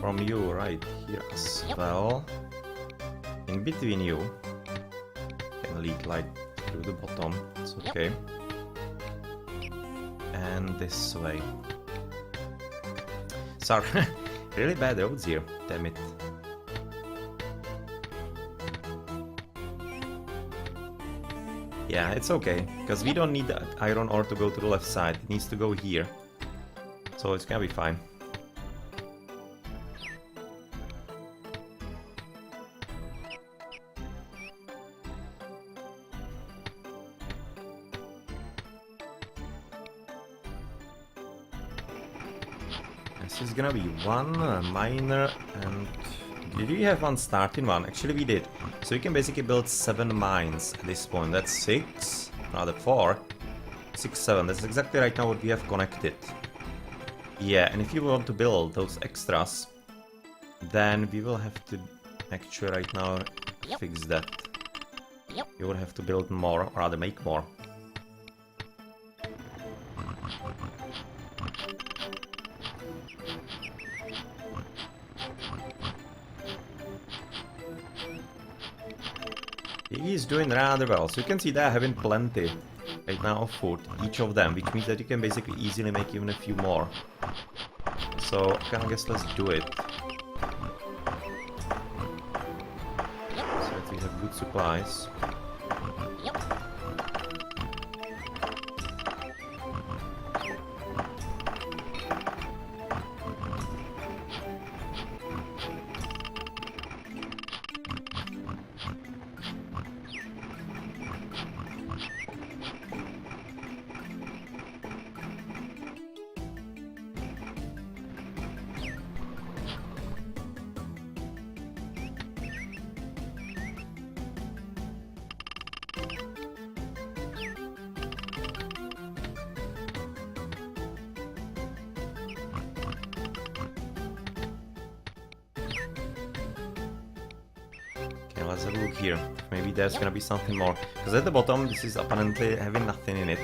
From you right here as well. In between you can lead like through the bottom, it's okay. And this way. Sorry. Really bad roads here, damn it. Yeah, it's okay, because we don't need the iron ore to go to the left side, it needs to go here. So it's gonna be fine. This is gonna be 1 miner, and did we have 1 starting one? Actually we did. So we can basically build 7 mines at this point. That's 6, rather 4, 6, 7. That's exactly right now what we have connected. Yeah, and if you want to build those extras, then we will have to actually right now fix that. You will have to build more, or rather make more. He's doing rather well, so you can see they're having plenty right now of food, each of them, which means that you can basically easily make even a few more. So I guess let's do it. So that we have good supplies. let's have a look here. Maybe there's gonna be something more. Because at the bottom, this is apparently having nothing in it.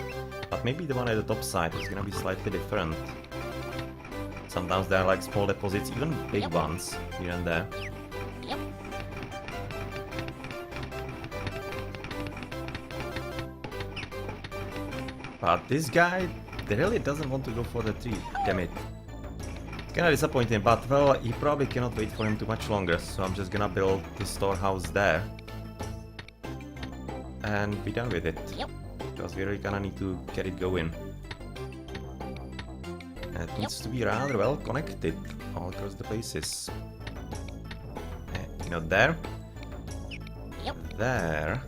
But maybe the one at the top side is gonna be slightly different. Sometimes there are like small deposits, even big ones, here and there. Yep. But this guy really doesn't want to go for the tree, damn it. It's kinda disappointing, but well, he probably cannot wait for him too much longer, so I'm just gonna build this storehouse there. And be done with it. Yep. Because we're really gonna need to get it going. And it needs to be rather well connected all across the places. You know, there. Yep. There.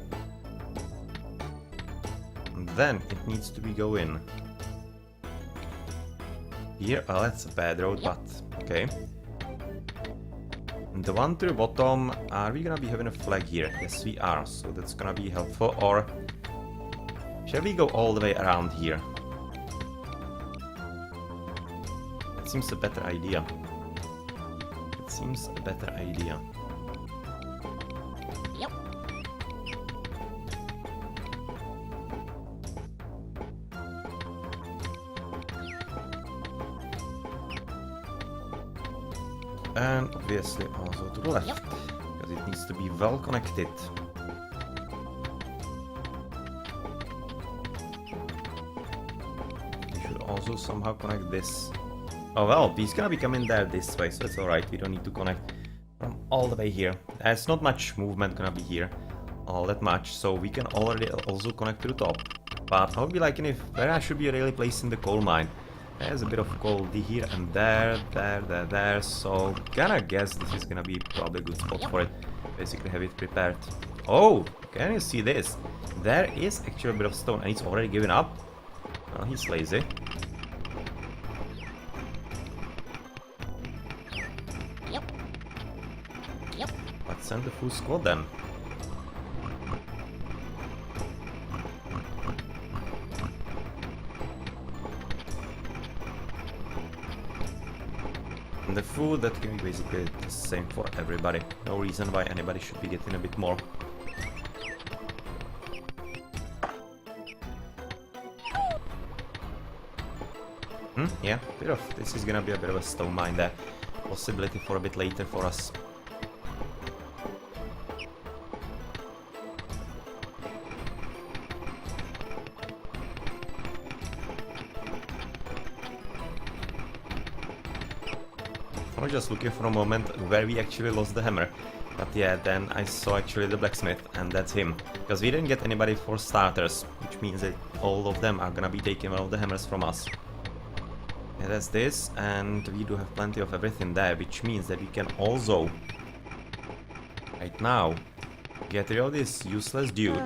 And then it needs to be going here. Oh, that's a bad road, Yep. but okay. And the one to the bottom, are we gonna be having a flag here? Yes, we are, so that's gonna be helpful. Or shall we go all the way around here? That seems a better idea. It seems a better idea. Yep. And obviously also to the left, Yep. because it needs to be well connected. We should also somehow connect this. Oh well, he's gonna be coming there this way, so it's alright. We don't need to connect from all the way here. There's not much movement gonna be here, all that much, so we can already also connect to the top. But how would be like if where I should be really placing the coal mine? There's a bit of coal here and there, so gonna guess this is gonna be probably a good spot for it. Basically have it prepared. Oh, can you see this? There is actually a bit of stone and it's already given up. Well, he's lazy. Yep. Yep. Let's send the full squad then. And the food, that can be basically the same for everybody. No reason why anybody should be getting a bit more. Yeah, bit of, this is gonna be a bit of a stone mine there. Possibility for a bit later for us. I was just looking for a moment where we actually lost the hammer. But yeah, then I saw actually the blacksmith, and that's him. Because we didn't get anybody for starters, which means that all of them are gonna be taking one of the hammers from us. Yeah, that's this, and we do have plenty of everything there, which means that we can also, right now, get rid of this useless dude.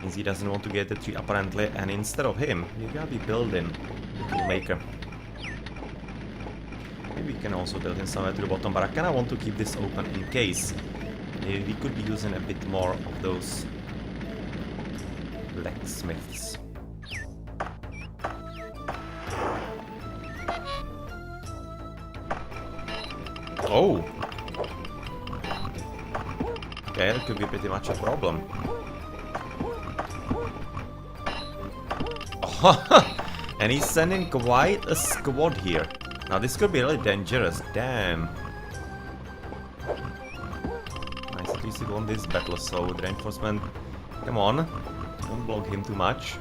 Means he doesn't want to get the tree apparently, and instead of him, we're gonna be building the toolmaker. Maybe we can also build him somewhere to the bottom, but I kinda want to keep this open in case we could be using a bit more of those blacksmiths. Oh! Okay, that could be pretty much a problem. And he's sending quite a squad here. Now this could be really dangerous, damn. Nice, at least he won this battle, so the reinforcement, come on, don't block him too much.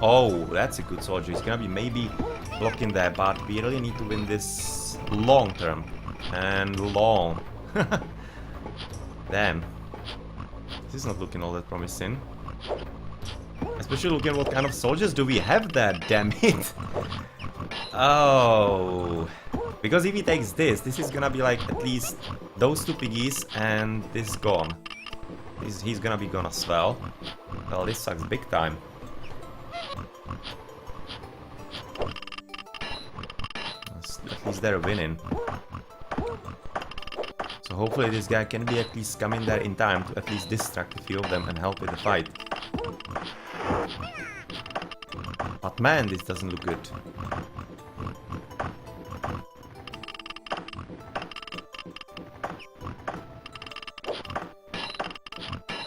Oh, that's a good soldier, he's gonna be maybe blocking there, but we really need to win this long term. And long. Damn. This is not looking all that promising. Especially looking at what kind of soldiers do we have there, damn it. Oh. Because if he takes this, this is gonna be like at least those two piggies and this gone. He's gonna be gone as well. Well, this sucks big time. At least they're winning. So hopefully this guy can be at least coming there in time to at least distract a few of them and help with the fight. But man, this doesn't look good.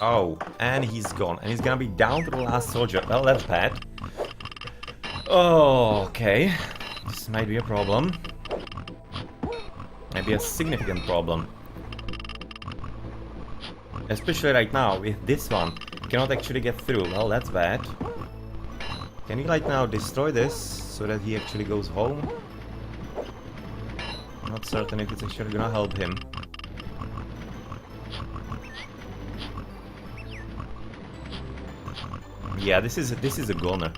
Oh, and he's gone. And he's gonna be down to the last soldier. Well, that's bad. Oh, okay. This might be a problem. Maybe a significant problem. Especially right now, with this one. Cannot actually get through. Well, that's bad. Can you, like, now destroy this so that he actually goes home? Not certain if it's actually gonna help him. Yeah, this is a goner.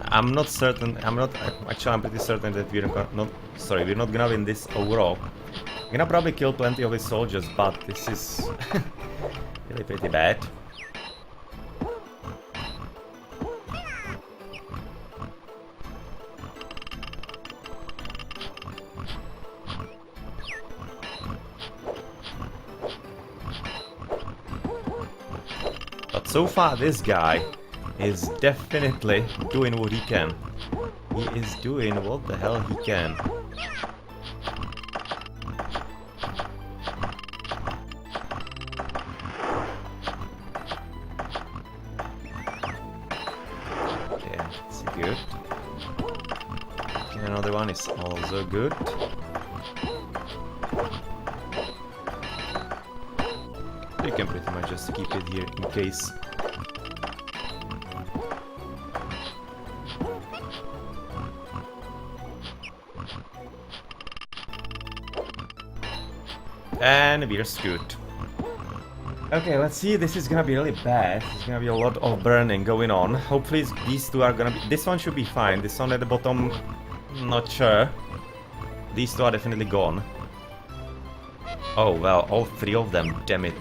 I'm not certain. I'm pretty certain that we're not gonna win this overall. We're gonna probably kill plenty of his soldiers, but this is really pretty bad. But so far, this guy is definitely doing what he can. He is doing what the hell he can. Okay, that's good. Okay, another one is also good. You can pretty much just keep it here in case. And we're screwed. Okay, let's see. This is gonna be really bad. There's gonna be a lot of burning going on. Hopefully these two are gonna be... This one should be fine. This one at the bottom, not sure. These two are definitely gone. Oh, well, all three of them. Damn it.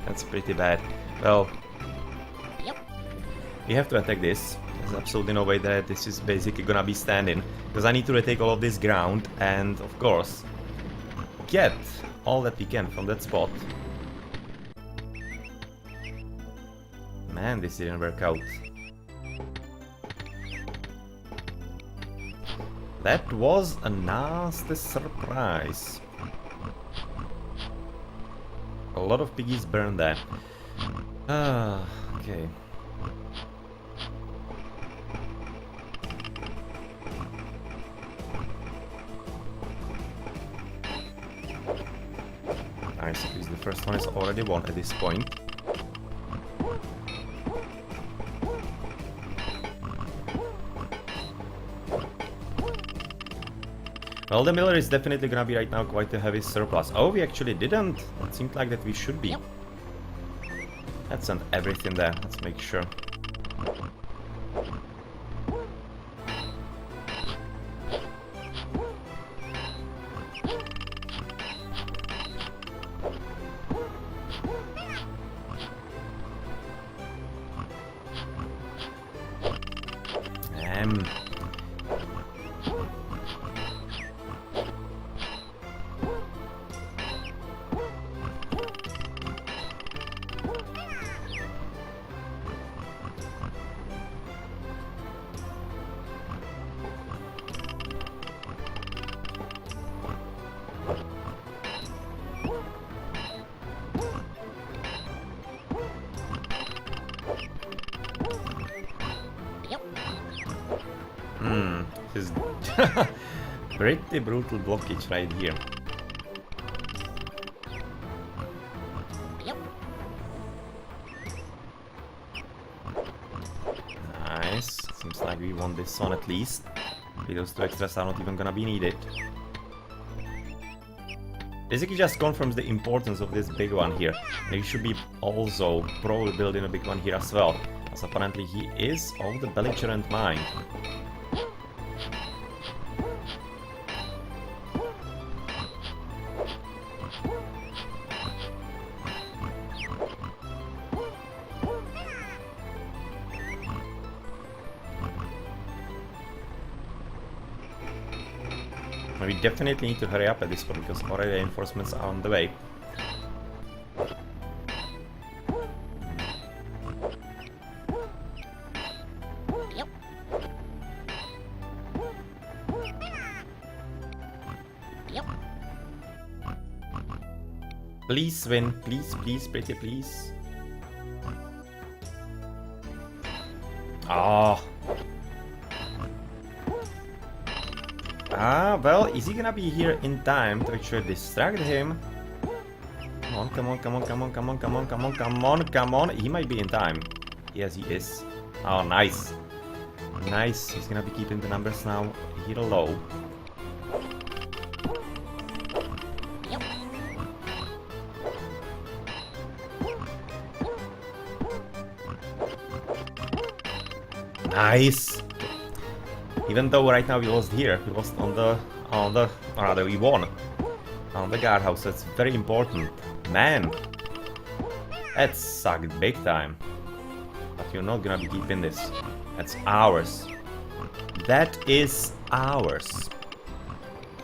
That's pretty bad. Well, we have to attack this. There's absolutely no way that this is basically gonna be standing. Because I need to retake all of this ground and, of course, get all that we can from that spot. Man, this didn't work out. That was a nasty surprise. A lot of piggies burned there. Ah, okay. Nice, at least the first one is already won at this point. Well, the miller is definitely gonna be right now quite a heavy surplus. Oh, we actually didn't. It seemed like that we should be. Let's send everything there. Let's make sure. This is pretty brutal blockage right here. Nice. Seems like we won this one at least. Those two extras are not even gonna be needed. Basically just confirms the importance of this big one here. And he should be also probably building a big one here as well. As apparently he is of the belligerent mind. We definitely need to hurry up at this point because already reinforcements are on the way. Please win, please, please, pretty please. Oh. Ah, well, is he gonna be here in time to actually distract him? Come on, come on, come on, come on, come on, come on, come on, come on, come on. He might be in time. Yes, he is. Oh, nice. Nice. He's gonna be keeping the numbers now here low. Nice. Even though right now we lost here, we lost on the, or rather we won on the guardhouse. That's very important. Man, that sucked big time. But you're not gonna be keeping this. That's ours. That is ours.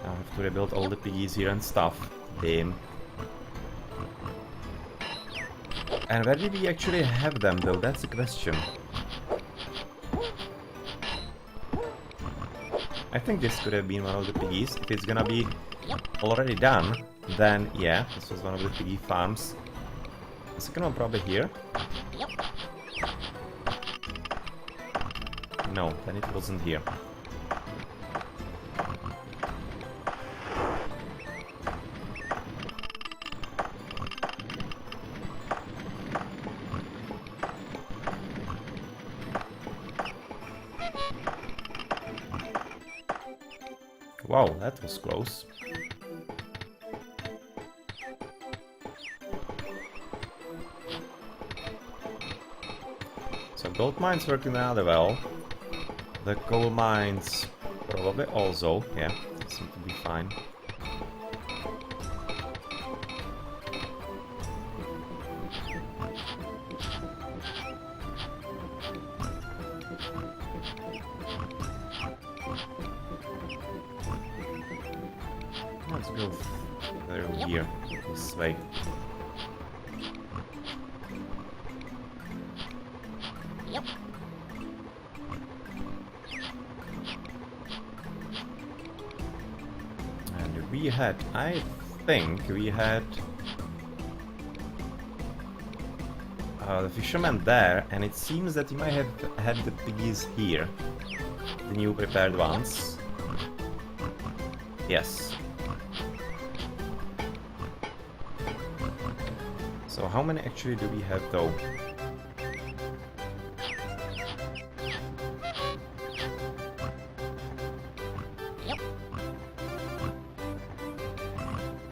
I have to rebuild all the piggies here and stuff. Damn. And where did we actually have them though? That's the question. I think this could have been one of the piggies. If it's gonna be already done, then yeah, this was one of the piggy farms. The second one probably here. No, then it wasn't here. Wow, that was close. So gold mines working rather well. The coal mines probably also, yeah, seem to be fine. Let's go through here, this way. And we had, I think we had the fisherman there, and it seems that you might have had the piggies here, the new prepared ones. Yes. So how many actually do we have though?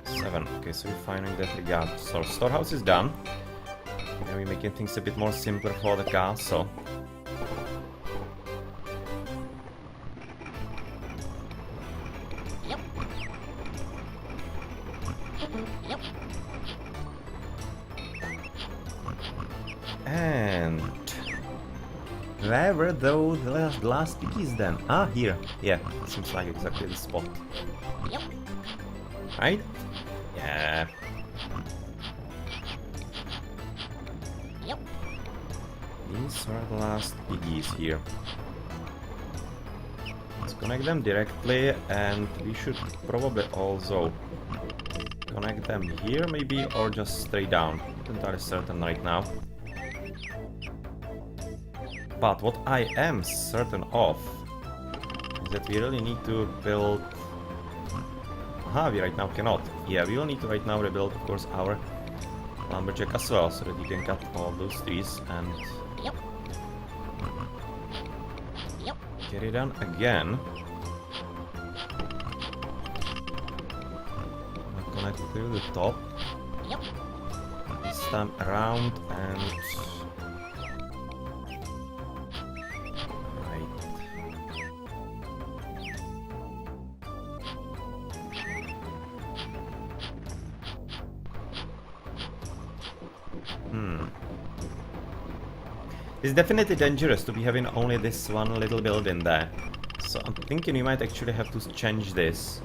Seven. Okay, so we're fine in that regard. So storehouse is done. And we're making things a bit more simpler for the castle. And where were those last piggies then? Ah, here. Yeah, seems like exactly the spot. Right? Yeah. These are the last piggies here. Let's connect them directly, and we should probably also connect them here maybe, or just straight down. Not entirely certain right now. But what I am certain of is that we really need to build... Aha, we right now cannot. Yeah, we will need to right now rebuild, of course, our lumberjack as well, so that we can cut all of those trees and carry down again. I'll connect through the top. This time around and... It's definitely dangerous to be having only this one little building there. So I'm thinking we might actually have to change this.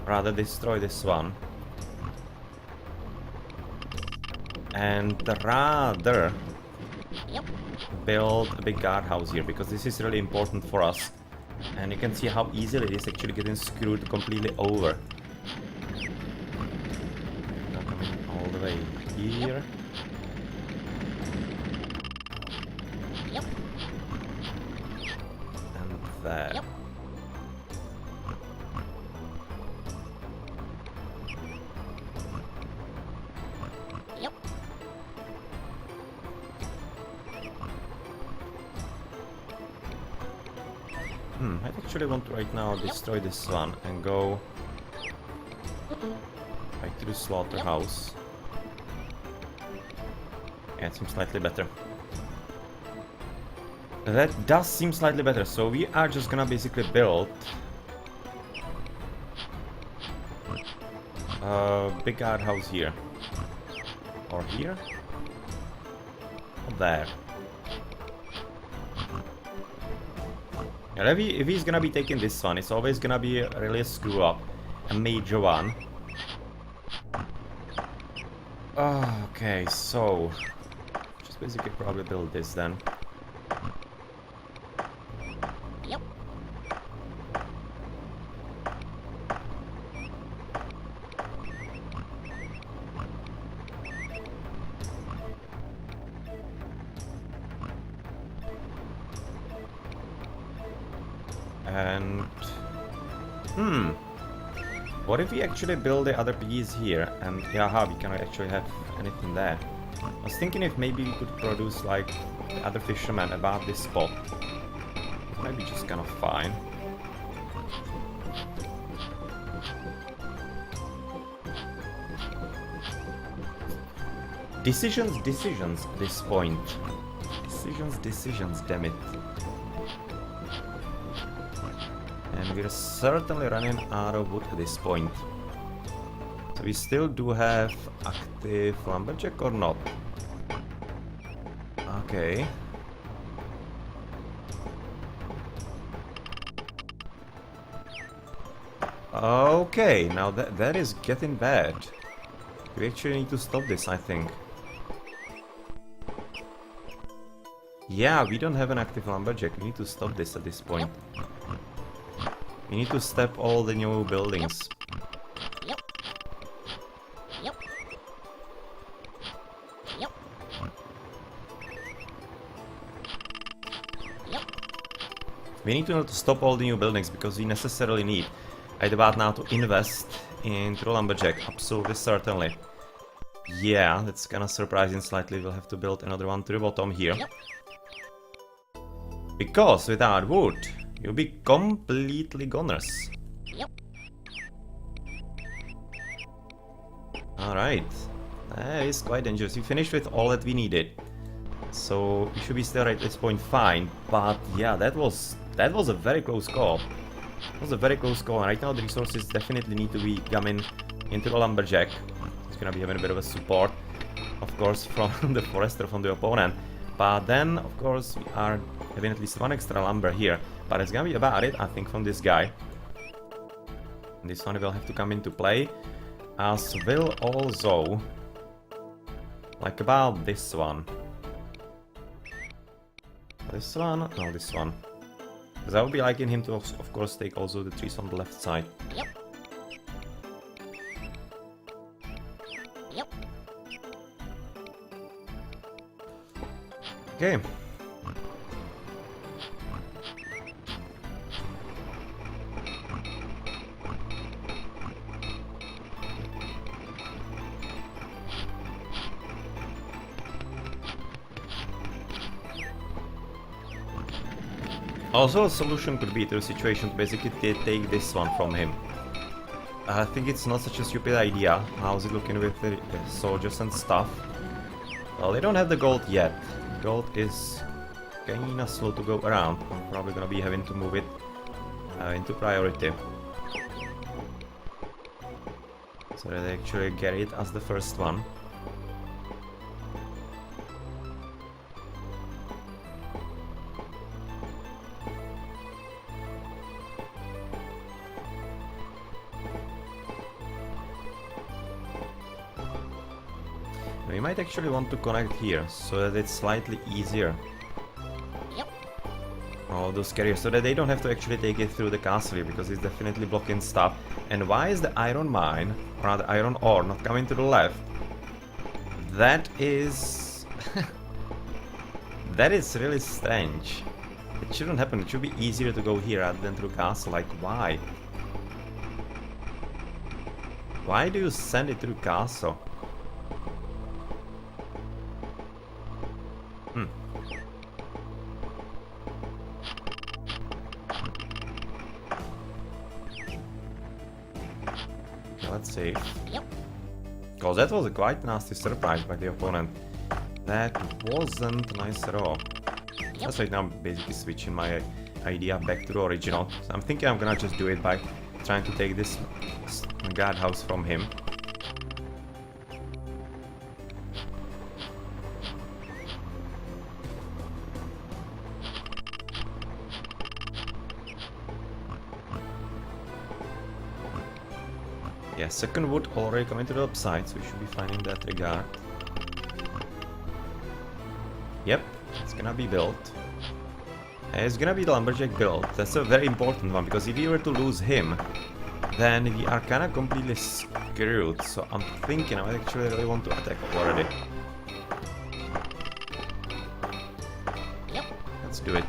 Rather destroy this one. And rather build a big guardhouse here, because this is really important for us. And you can see how easily it is actually getting screwed completely over. Now coming all the way here. there. Yep. Yep. I actually want to right now destroy this one and go back to the slaughterhouse. Yeah, it seems slightly better. That does seem slightly better, so we are just gonna basically build a big guardhouse here. Or here? Or there. Yeah, if he's gonna be taking this one, it's always gonna be really a screw up. A major one. Okay, so just basically probably build this then. Yep. And what if we actually build the other piece here and yeah, we cannot actually have anything there. I was thinking if maybe we could produce like the other fishermen about this spot. It might be just kind of fine. Decisions at this point. Decisions, damn it. And we're certainly running out of wood at this point. So we still do have active lumberjack or not? Okay. Okay, now that is getting bad. We actually need to stop this, I think. Yeah, we don't have an active lumberjack. We need to stop this at this point. We need to step all the new buildings. Yep. Yep. Yep. Yep. We need to stop all the new buildings because we necessarily need right about now to invest into the lumberjack. Absolutely certainly. Yeah, that's kind of surprising slightly. We'll have to build another one to the bottom here. Yep. Because without wood, you'll be completely goners. Yep. Alright. That is quite dangerous. We finished with all that we needed. So we should be still right at this point fine. But yeah, that was a very close call. It was a very close call. And right now the resources definitely need to be coming into the lumberjack. It's gonna be having a bit of a support, of course, from the forester, from the opponent. But then, of course, we are having at least one extra lumber here. But it's gonna be about it, I think, from this guy. And this one will have to come into play. As will also... like about this one. This one? No, this one. Because I would be liking him to, of course, take also the trees on the left side. Yep. Yep. Okay. Also, a solution could be to the situation to basically take this one from him. I think it's not such a stupid idea. How's it looking with the soldiers and stuff? Well, they don't have the gold yet. Gold is kinda slow to go around. I'm probably gonna be having to move it into priority. So that they actually get it as the first one. We might actually want to connect here, so that it's slightly easier. Yep. All those carriers, so that they don't have to actually take it through the castle here, because it's definitely blocking stuff. And why is the iron mine, or rather iron ore, not coming to the left? That is... that is really strange. It shouldn't happen. It should be easier to go here rather than through castle. Like, why? Why do you send it through castle? Hmm. Okay, let's see. Yep. Because that was a quite nasty surprise by the opponent. That wasn't nice at all. That's right now I'm basically switching my idea back to the original. So I'm thinking I'm gonna just do it by trying to take this guardhouse from him. Yeah, second wood already coming to the upside, so we should be fine in that regard. Yep, it's gonna be built. It's gonna be the lumberjack build. That's a very important one, because if we were to lose him, then we are kinda completely screwed. So I'm thinking I actually really want to attack already. Yep. Let's do it.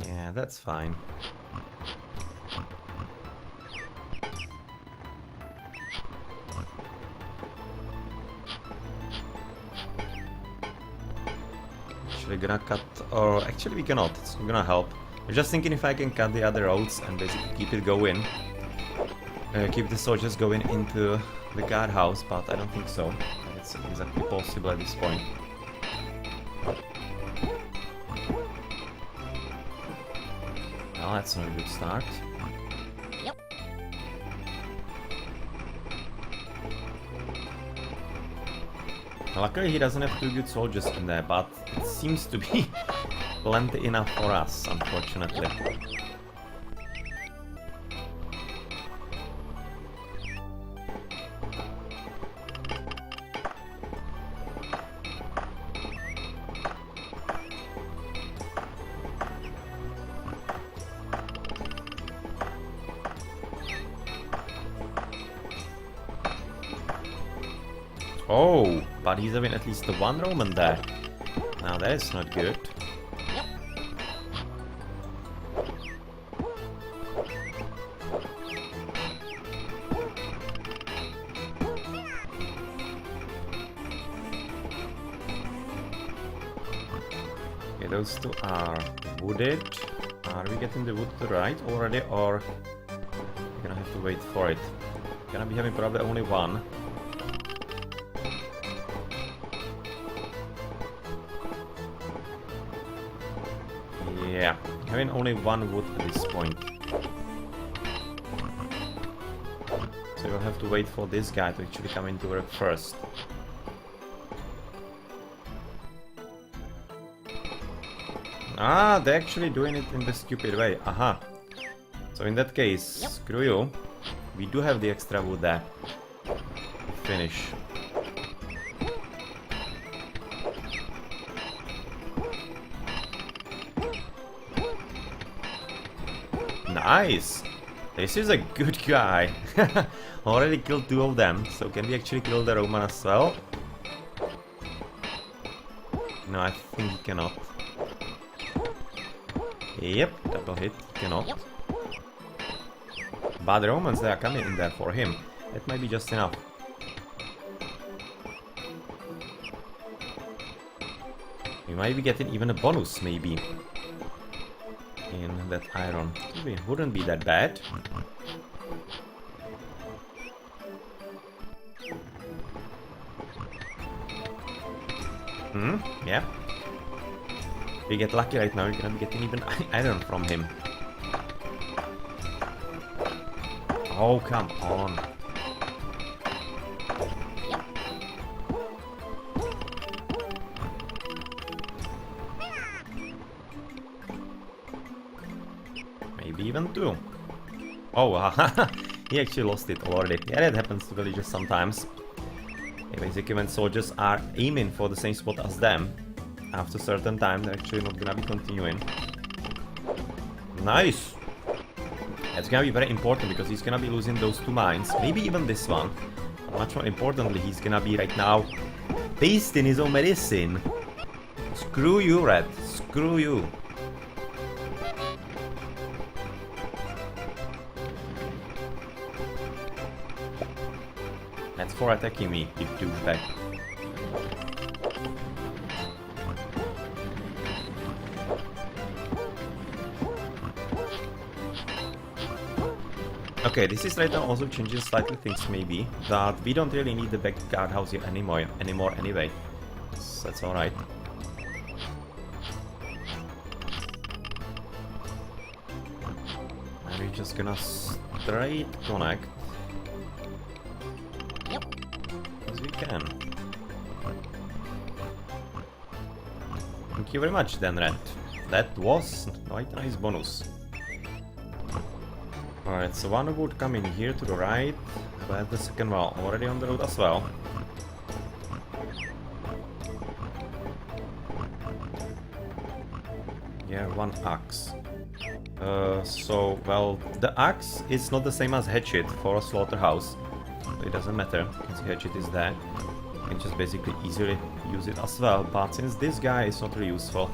Yeah, that's fine. Actually gonna cut, or actually we cannot, it's not gonna help. I'm just thinking if I can cut the other roads and basically keep it going. Keep the soldiers going into the guardhouse, but I don't think so. It's exactly possible at this point. Well, that's not a good start. Yep. Luckily he doesn't have two good soldiers in there, but it seems to be plenty enough for us, unfortunately. Oh, but he's having at least the one Roman there. Now that is not good. Yep. Okay, those two are wooded. Are we getting the wood to the right already, or we're gonna have to wait for it? Gonna be having probably only one. Yeah, having only one wood at this point. So you'll have to wait for this guy to actually come into work first. Ah, they're actually doing it in the stupid way. Aha. So in that case, Yep. screw you. We do have the extra wood there. Finish. Nice! This is a good guy. Already killed two of them, so can we actually kill the Roman as well? No, I think he cannot. Yep, double hit, cannot. Yep. But the Romans, they are coming in there for him. That might be just enough. We might be getting even a bonus, maybe. In that iron. It wouldn't be that bad. Hmm, yeah. If we get lucky right now, we're gonna be getting even iron from him. Oh, come on. Maybe even 2. Oh, he actually lost it already. Yeah, that happens to villagers sometimes. Yeah, basically, when soldiers are aiming for the same spot as them, after a certain time, they're actually not gonna be continuing. Nice! That's gonna be very important because he's gonna be losing those 2 mines, maybe even this one. But much more importantly, he's gonna be right now tasting his own medicine. Screw you, Red. Screw you. That's for attacking me, you douchebag. Okay, this is right now also changing slightly things maybe, that we don't really need the back guardhouse here anymore anyway. So that's alright. And we're just gonna straight connect. Yep. As we can. Thank you very much then, Red. That was quite a nice bonus. Alright, so one would come in here to the right, but the second one already on the road as well. Yeah, 1 axe. So, well, the axe is not the same as hatchet for a slaughterhouse. So it doesn't matter, because hatchet is there. You can just basically easily use it as well, but since this guy is not really useful,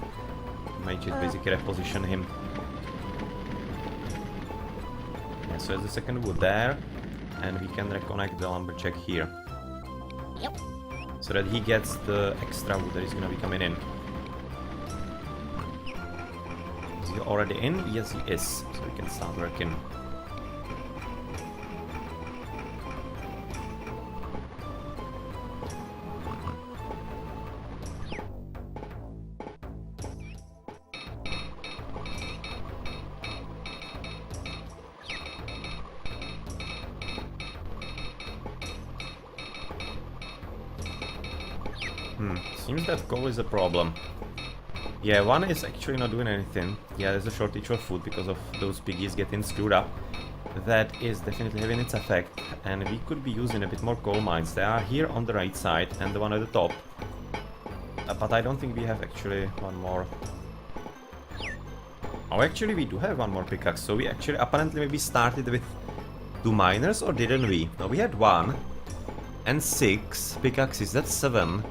you might just basically reposition him. Yeah, so there's the second wood there, and we can reconnect the lumberjack here. Yep. So that he gets the extra wood that is gonna be coming in. Is he already in? Yes, he is. So we can start working. Seems that coal is a problem. Yeah, one is actually not doing anything. Yeah, there's a shortage of food because of those piggies getting screwed up. That is definitely having its effect, and we could be using a bit more coal mines. They are here on the right side and the one at the top. But I don't think we have actually one more. Oh, actually we do have one more pickaxe. So we actually apparently maybe started with 2 miners, or didn't we? No, we had 1 and 6 pickaxes. That's 7.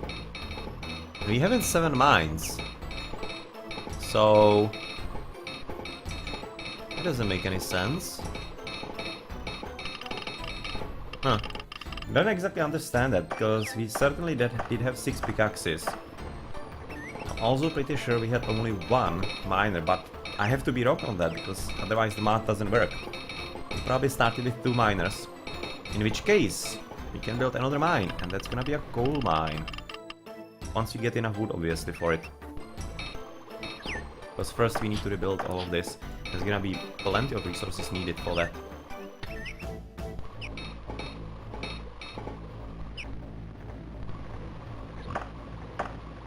We haven't 7 mines. So that doesn't make any sense. Huh. Don't exactly understand that, because we certainly did have 6 pickaxes. I'm also pretty sure we had only 1 miner, but I have to be wrong on that, because otherwise the math doesn't work. We probably started with 2 miners. In which case, we can build another mine, and that's gonna be a coal mine. Once you get enough wood, obviously, for it. Because first we need to rebuild all of this. There's gonna be plenty of resources needed for that.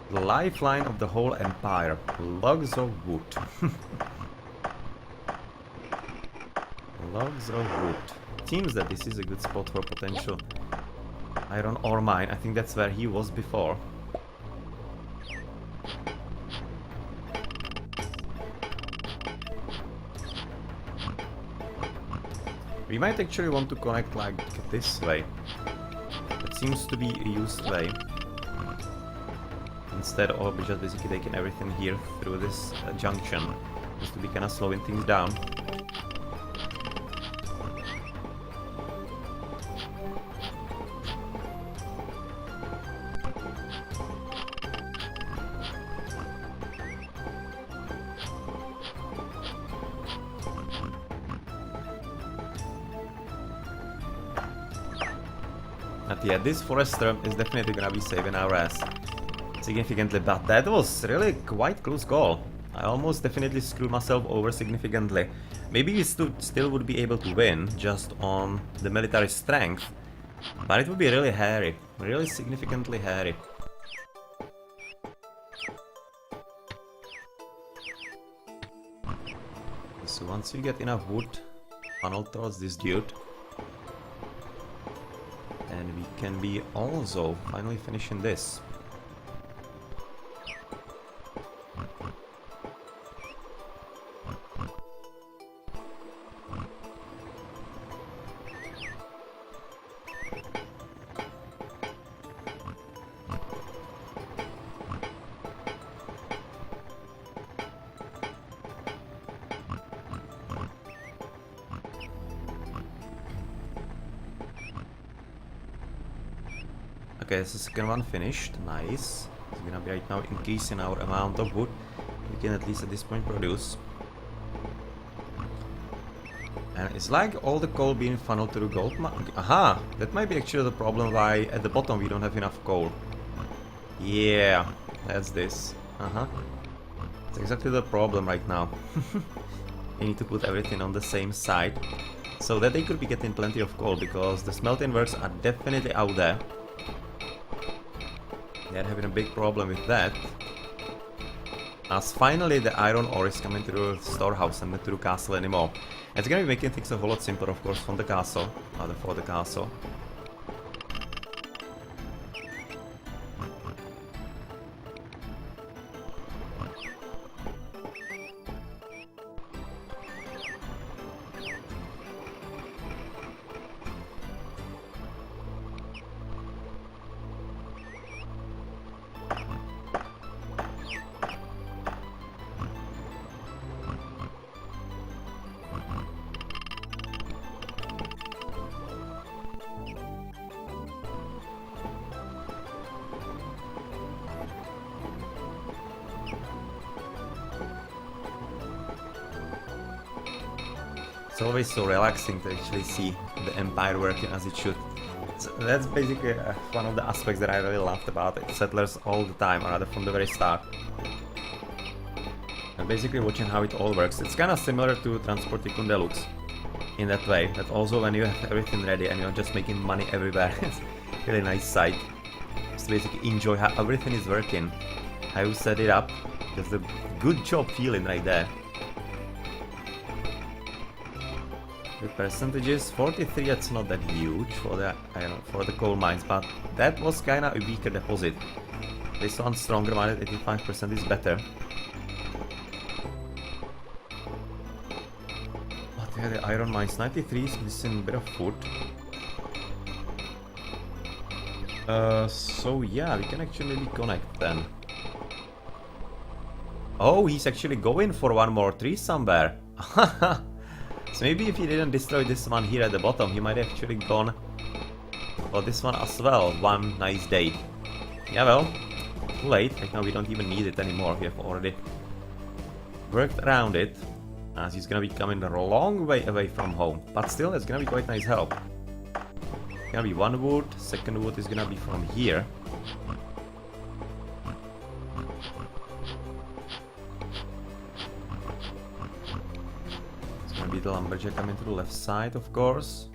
The lifeline of the whole empire. Logs of wood. Logs of wood. Seems that this is a good spot for potential iron ore mine. I think that's where he was before. We might actually want to connect like this way. That seems to be a used way. Instead of just basically taking everything here through this junction. Just to be kind of slowing things down. But yeah, this forester is definitely gonna be saving our ass significantly, but that was really quite close call. I almost definitely screwed myself over significantly. Maybe we still would be able to win just on the military strength, but it would be really hairy, really significantly hairy. So once we get enough wood funneled towards this dude, then we can be also finally finishing this. Okay, that's the second one finished. Nice. It's gonna be right now increasing our amount of wood we can at least at this point produce. And it's like all the coal being funneled to the gold mine. Aha! That might be actually the problem why at the bottom we don't have enough coal. Yeah, that's this. It's exactly the problem right now. We need to put everything on the same side. So that they could be getting plenty of coal because the smelting works are definitely out there. They're having a big problem with that. As finally the iron ore is coming to the storehouse and not to the castle anymore. It's gonna be making things a whole lot simpler, of course, from the castle, rather for the castle. It's always so relaxing to actually see the empire working as it should. So that's basically one of the aspects that I really loved about it. Settlers all the time, or rather from the very start. And basically watching how it all works. It's kind of similar to Transport Tycoon Deluxe in that way. That also when you have everything ready and you're just making money everywhere, it's a really nice sight. Just basically enjoy how everything is working. How you set it up. Just a good job feeling right there. The percentages, 43, that's not that huge for the for the coal mines, but that was kinda a weaker deposit. This one's stronger one at 85% is better. But yeah, the iron mines, 93 is missing a bit of food. So yeah, we can actually maybe connect then. Oh, he's actually going for one more tree somewhere. So maybe if he didn't destroy this one here at the bottom, he might have actually gone for this one as well, one nice day. Yeah, well, too late. Right now we don't even need it anymore. We have already worked around it, as he's gonna be coming a long way away from home. But still, it's gonna be quite nice help. Gonna be one wood, second wood is gonna be from here. Be the lumberjack coming to the left side, of course.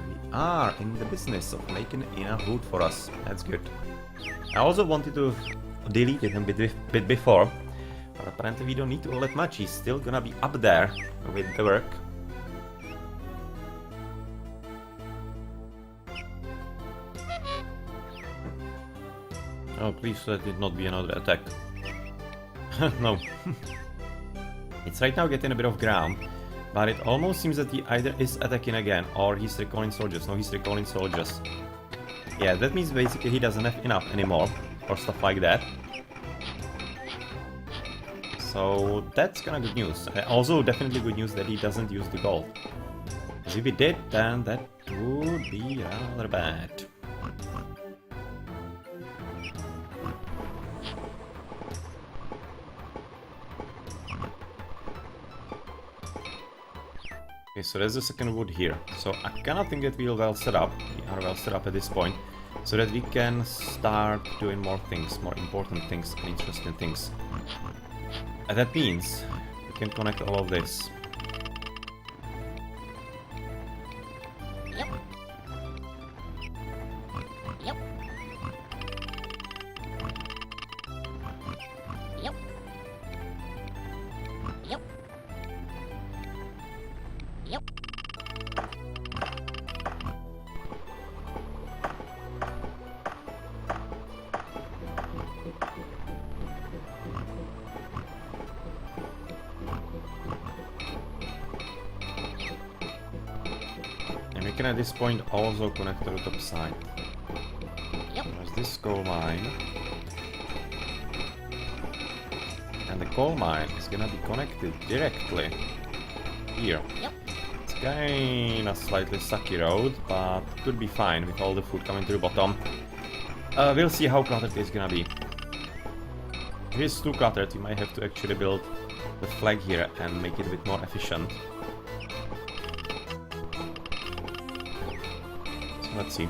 We are in the business of making enough wood for us. That's good. I also wanted to delete it a bit before, but apparently we don't need to all that much. He's still gonna be up there with the work. Oh, please let it not be another attack. No. It's right now getting a bit of ground, but it almost seems that he either is attacking again or he's recalling soldiers. No, he's recalling soldiers. Yeah, that means basically he doesn't have enough anymore or stuff like that. So that's kinda good news. Also definitely good news that he doesn't use the gold. Because if he did, then that would be rather bad. Okay, so there's the second wood here. So I kinda think that we're well set up. We are well set up at this point. So that we can start doing more things, more important things and interesting things. And that means we can connect all of this. Yep. Yep. can at this point also connect to the top side. Yep. There's this coal mine. And the coal mine is gonna be connected directly here. Yep. It's kinda slightly sucky road, but could be fine with all the food coming to the bottom. We'll see how cluttered it's gonna be. If it's too cluttered, you might have to actually build the flag here and make it a bit more efficient. So let's see.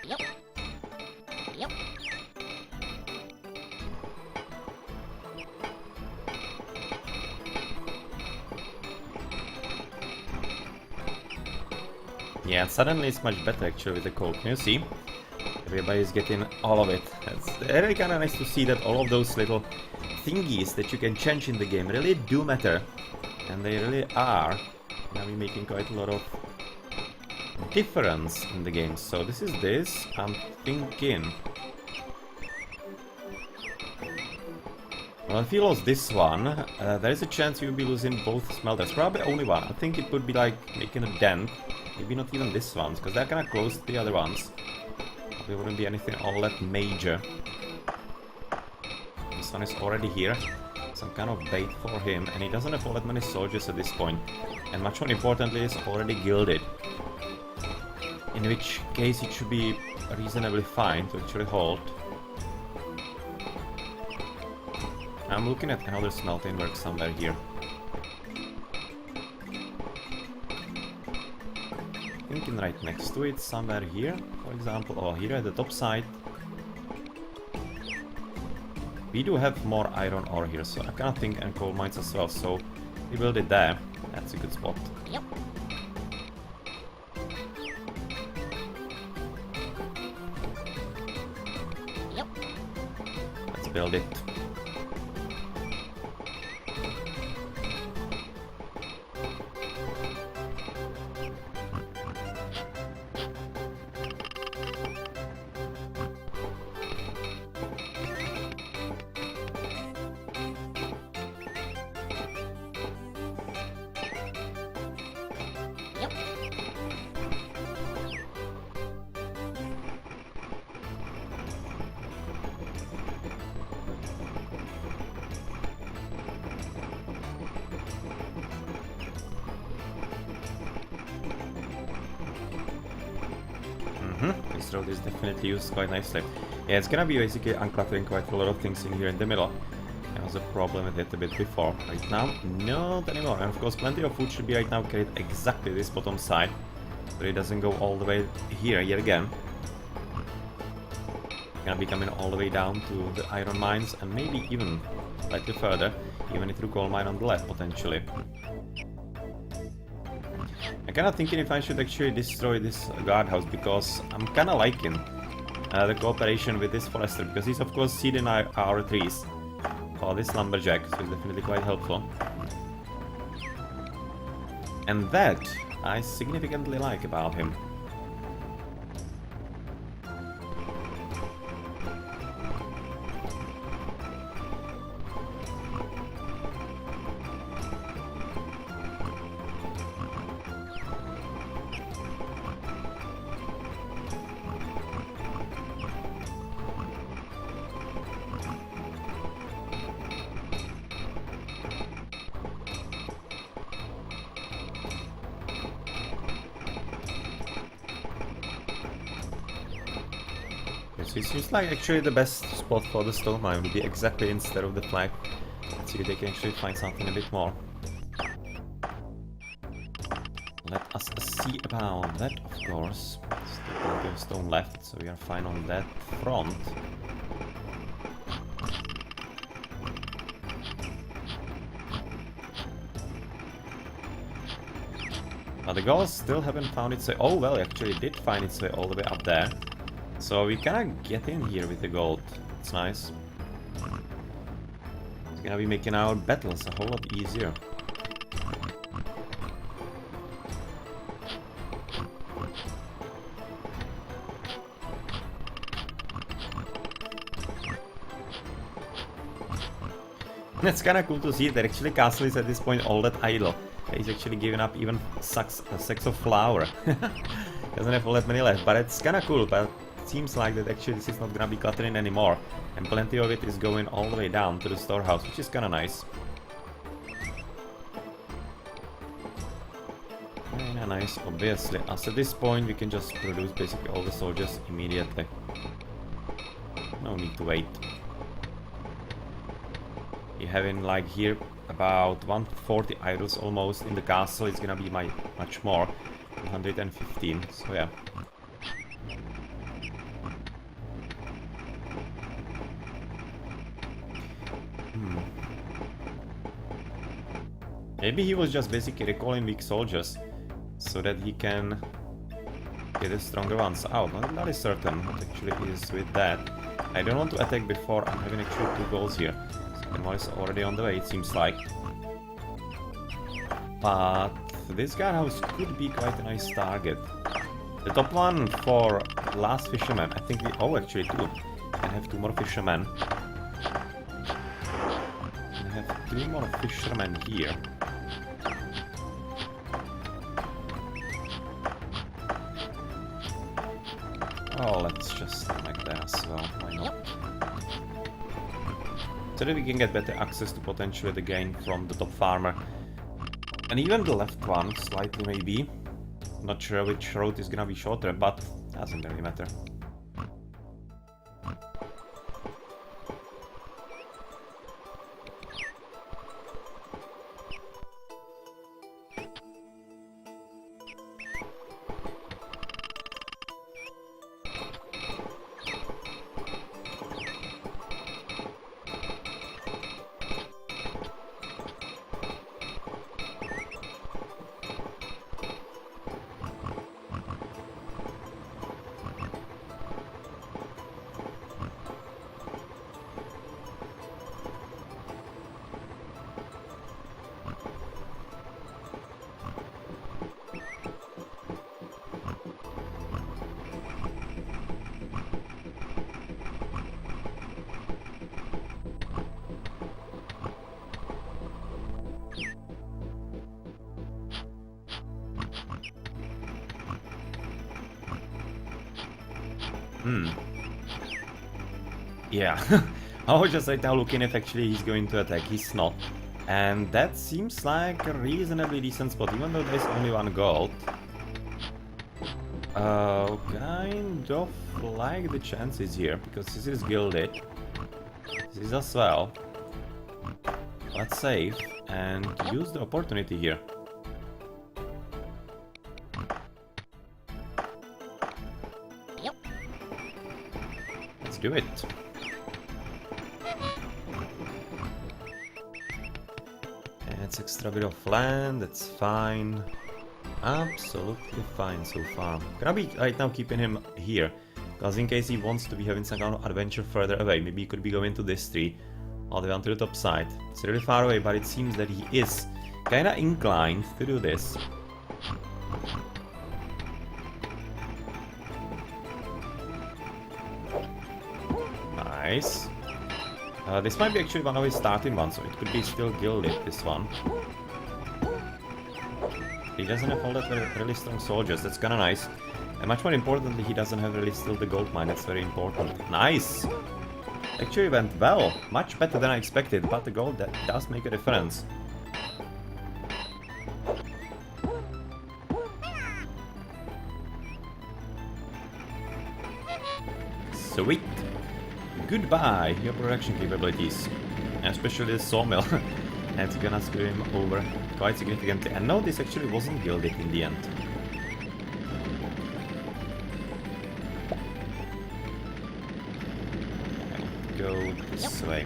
Yep. Yep. Yeah, suddenly it's much better actually with the coal. Can you see? Everybody's getting all of it. It's really kind of nice to see that all of those little thingies that you can change in the game really do matter. And they really are. Now we're making quite a lot of difference in the game. So this is this. I'm thinking. Well, if you lost this one, there is a chance you'll be losing both smelters. Probably only one. I think it would be like making a dent. Maybe not even this one, because they're kind of close to the other ones. There wouldn't be anything all that major. This one is already here. Some kind of bait for him, and he doesn't have all that many soldiers at this point. And much more importantly, it's already gilded. In which case it should be reasonably fine to actually hold. I'm looking at another smelting work somewhere here. Thinking right next to it, somewhere here, for example, or here at the top side. We do have more iron ore here, so I kind of think, and coal mines as well, so we build it there. That's a good spot. Yep. Yep. Let's build it. Yep. This road is definitely used quite nicely. Yeah, it's gonna be basically uncluttering quite a lot of things in here in the middle. There was a problem with it a bit before. Right now, not anymore. And of course, plenty of food should be right now carried exactly this bottom side, so it doesn't go all the way here yet again. Gonna be coming all the way down to the iron mines, and maybe even slightly further, even through coal mine on the left, potentially. I'm kinda thinking if I should actually destroy this guardhouse, because I'm kinda liking the cooperation with this forester, because he's of course seeding our trees. Oh, this lumberjack, so it's definitely quite helpful. And that I significantly like about him. It seems like actually the best spot for the stone mine would be exactly instead of the flag. Let's see if they can actually find something a bit more. Let us see about that, of course. Still plenty of stone left, so we are fine on that front. But the gold still haven't found its way. Oh well, it actually did find its way all the way up there. So we kinda get in here with the gold. It's nice. It's gonna be making our battles a whole lot easier. It's kinda cool to see that actually Castle is at this point all that idle. He's actually giving up even sacks of flour. Doesn't have all that many left, but it's kinda cool, but it seems like that actually this is not gonna be cluttering anymore. And plenty of it is going all the way down to the storehouse, which is kinda nice. Kinda nice, obviously. As at this point we can just produce basically all the soldiers immediately. No need to wait. You're having like here about 140 idols almost in the castle. It's gonna be much more, 115. So yeah. Maybe he was just basically recalling weak soldiers so that he can get the stronger ones out. Not entirely certain what actually is with that. I don't want to attack before I'm having actually 2 goals here. One is already on the way, it seems like. But this guardhouse could be quite a nice target. The top one for last fisherman, I think we... Oh, actually 2. I have 2 more fishermen. I have 2 more fishermen here. Oh, let's just like that as well, why not? So that we can get better access to potentially the gain from the top farmer. And even the left one, slightly maybe. Not sure which road is gonna be shorter, but doesn't really matter. Yeah, I was just right now looking if actually he's going to attack. He's not. And that seems like a reasonably decent spot, even though there's only 1 gold. Kind of like the chances here, because this is gilded. This is as well. Let's save and use the opportunity here. Yep. Let's do it. That's extra bit of land, that's fine. Absolutely fine so far. Gonna be right now keeping him here, because in case he wants to be having some kind of adventure further away, maybe he could be going to this tree, all the way onto the top side. It's really far away, but it seems that he is kinda inclined to do this. Nice. This might be actually one of his starting ones, so it could be still gilded, this one. He doesn't have all that really strong soldiers, that's kinda nice. And much more importantly, he doesn't have really still the gold mine, that's very important. Nice! Actually went well, much better than I expected, but the gold that does make a difference. Sweet! Goodbye, your production capabilities. Especially the sawmill. That's gonna screw him over quite significantly. And no, this actually wasn't gilded in the end. I'll go this way.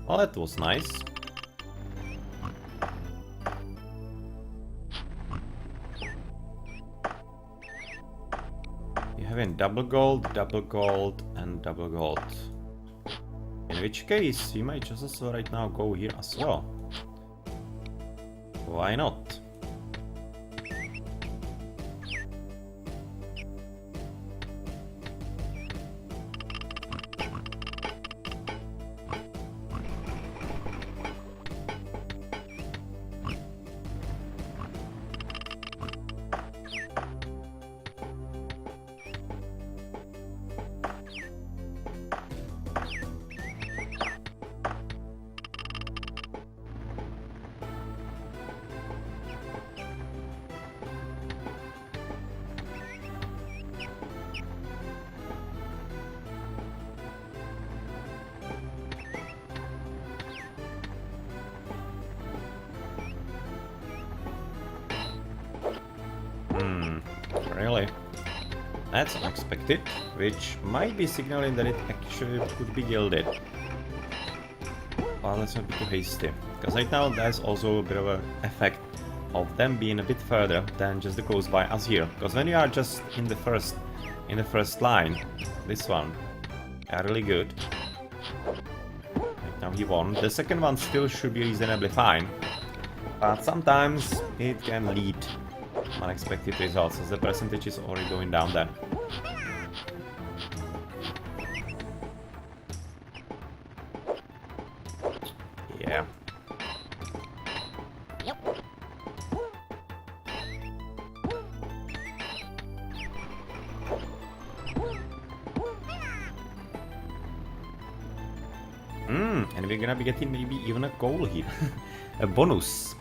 Well, that was nice. You're having double gold, and double gold. In which case, you might just also right now go here as well. Why not? Really? That's unexpected, which might be signaling that it actually could be gilded. Well, let's not be too hasty, because right now there's also a bit of an effect of them being a bit further than just the goes by us here. Because when you are just in the first line, this one, are really good. Right now he won. The second one still should be reasonably fine, but sometimes it can lead unexpected results, as the percentage is already going down there. Yeah. Yep. And we're gonna be getting maybe even a goal here. A bonus.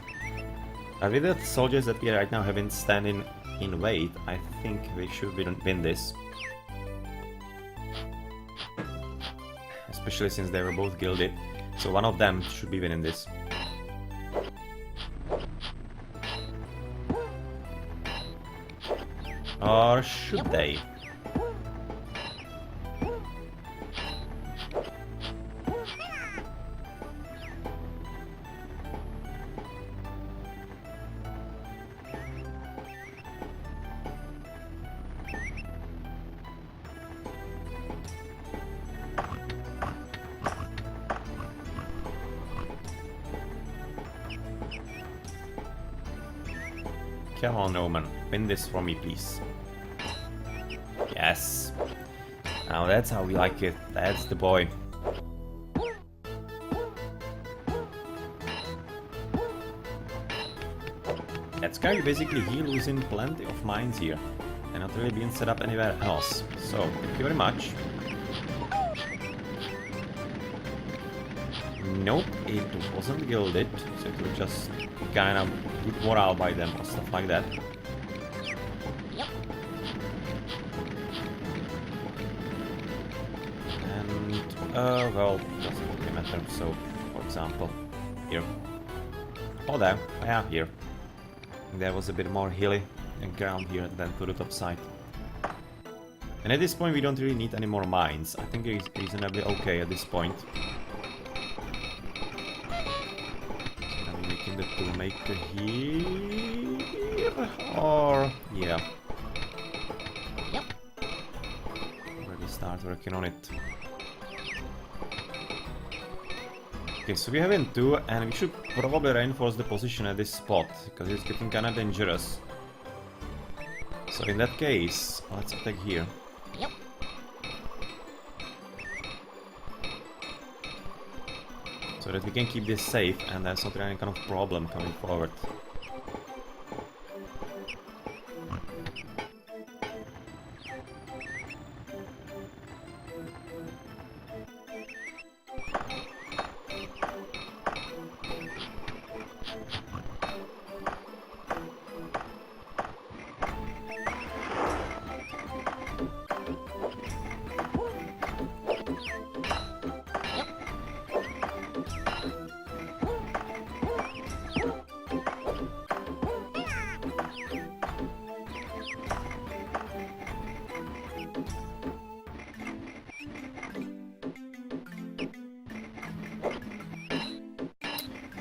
With the soldiers that we right now having standing in wait, I think we should win this. Especially since they were both gilded. So one of them should be winning this. Or should they? Come on, Roman. Win this for me, please. Yes. Now that's how we like it. That's the boy. That's guy basically he losing plenty of mines here. And not really being set up anywhere else. So, thank you very much. Nope, it wasn't gilded, so it was just kind of good morale by them or stuff like that. Yep. And, well, doesn't really matter. So, for example, here. Oh, there. Yeah, here. There was a bit more hilly ground here than to the top side. And at this point, we don't really need any more mines. I think it's reasonably okay at this point. The toolmaker here, or yeah, Yep. already start working on it. Okay, so we have in two, and we should probably reinforce the position at this spot because it's getting kind of dangerous. So in that case, let's attack here. Yep. So that we can keep this safe and there's not any kind of problem coming forward.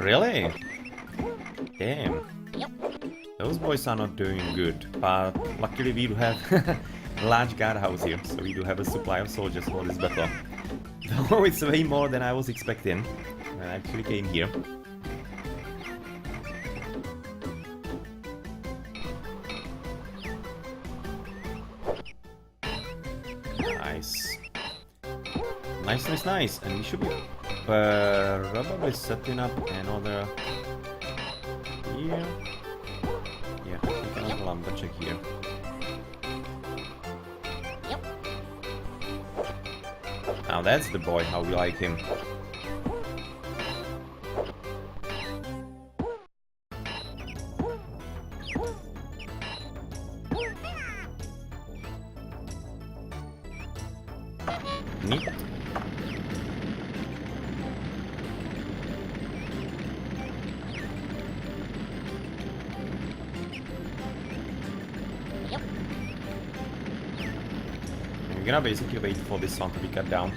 Really? Damn. Yep. Those boys are not doing good, but luckily we do have a large guardhouse here, so we do have a supply of soldiers for this battle. Though it's way more than I was expecting when I actually came here. Nice. Nice. And we should be probably setting up another here. Yeah, we can have a lumberjack here. Yep. Now that's the boy, how we like him. Neat. Yep. We're gonna basically wait for this one to be cut down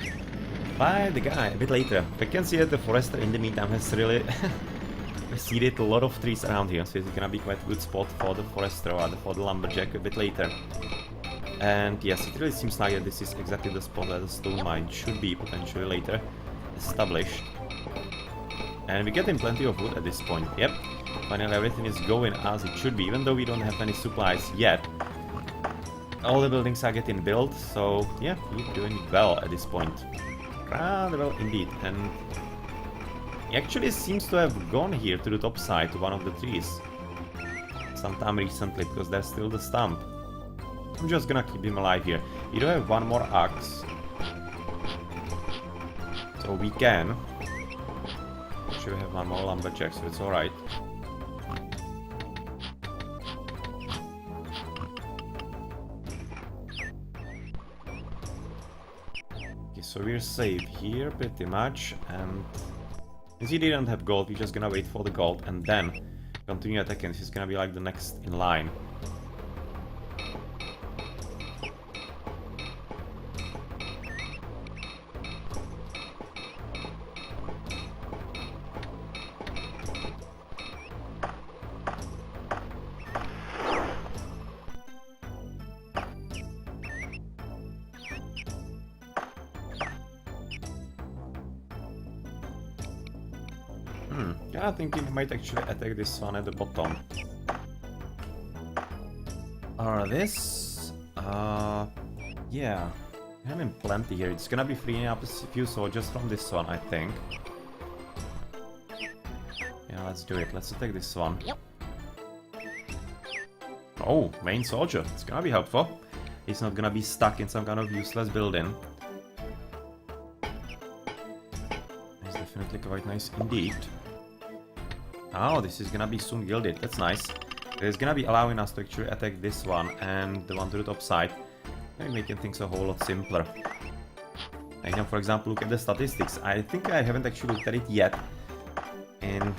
by the guy a bit later. We can see that the forester in the meantime has really seeded a lot of trees around here, so it's gonna be quite a good spot for the forester or for the lumberjack a bit later. And yes, it really seems like that this is exactly the spot that the stone mine should be potentially later established. And we're getting plenty of wood at this point. Yep, finally everything is going as it should be, even though we don't have any supplies yet. All the buildings are getting built, so yeah, we're doing well at this point. Rather well indeed. And he actually seems to have gone here to the top side to one of the trees sometime recently, because there's still the stump. I'm just gonna keep him alive here. We do have one more axe, so we can. Actually, we have one more lumberjack, so it's alright. Okay, so we're safe here pretty much, and since he didn't have gold, we're just gonna wait for the gold and then continue attacking. This is gonna be like the next in line. Yeah, I think we might actually attack this one at the bottom. Or this? Yeah. We have plenty here. It's gonna be freeing up a few soldiers from this one, I think. Yeah, let's do it. Let's attack this one. Yep. Oh, main soldier. It's gonna be helpful. He's not gonna be stuck in some kind of useless building. It's definitely quite nice indeed. Oh, this is gonna be soon gilded. That's nice. It's gonna be allowing us to actually attack this one and the one to the top side. Maybe making things a whole lot simpler. I can, for example, look at the statistics. I think I haven't actually looked at it yet in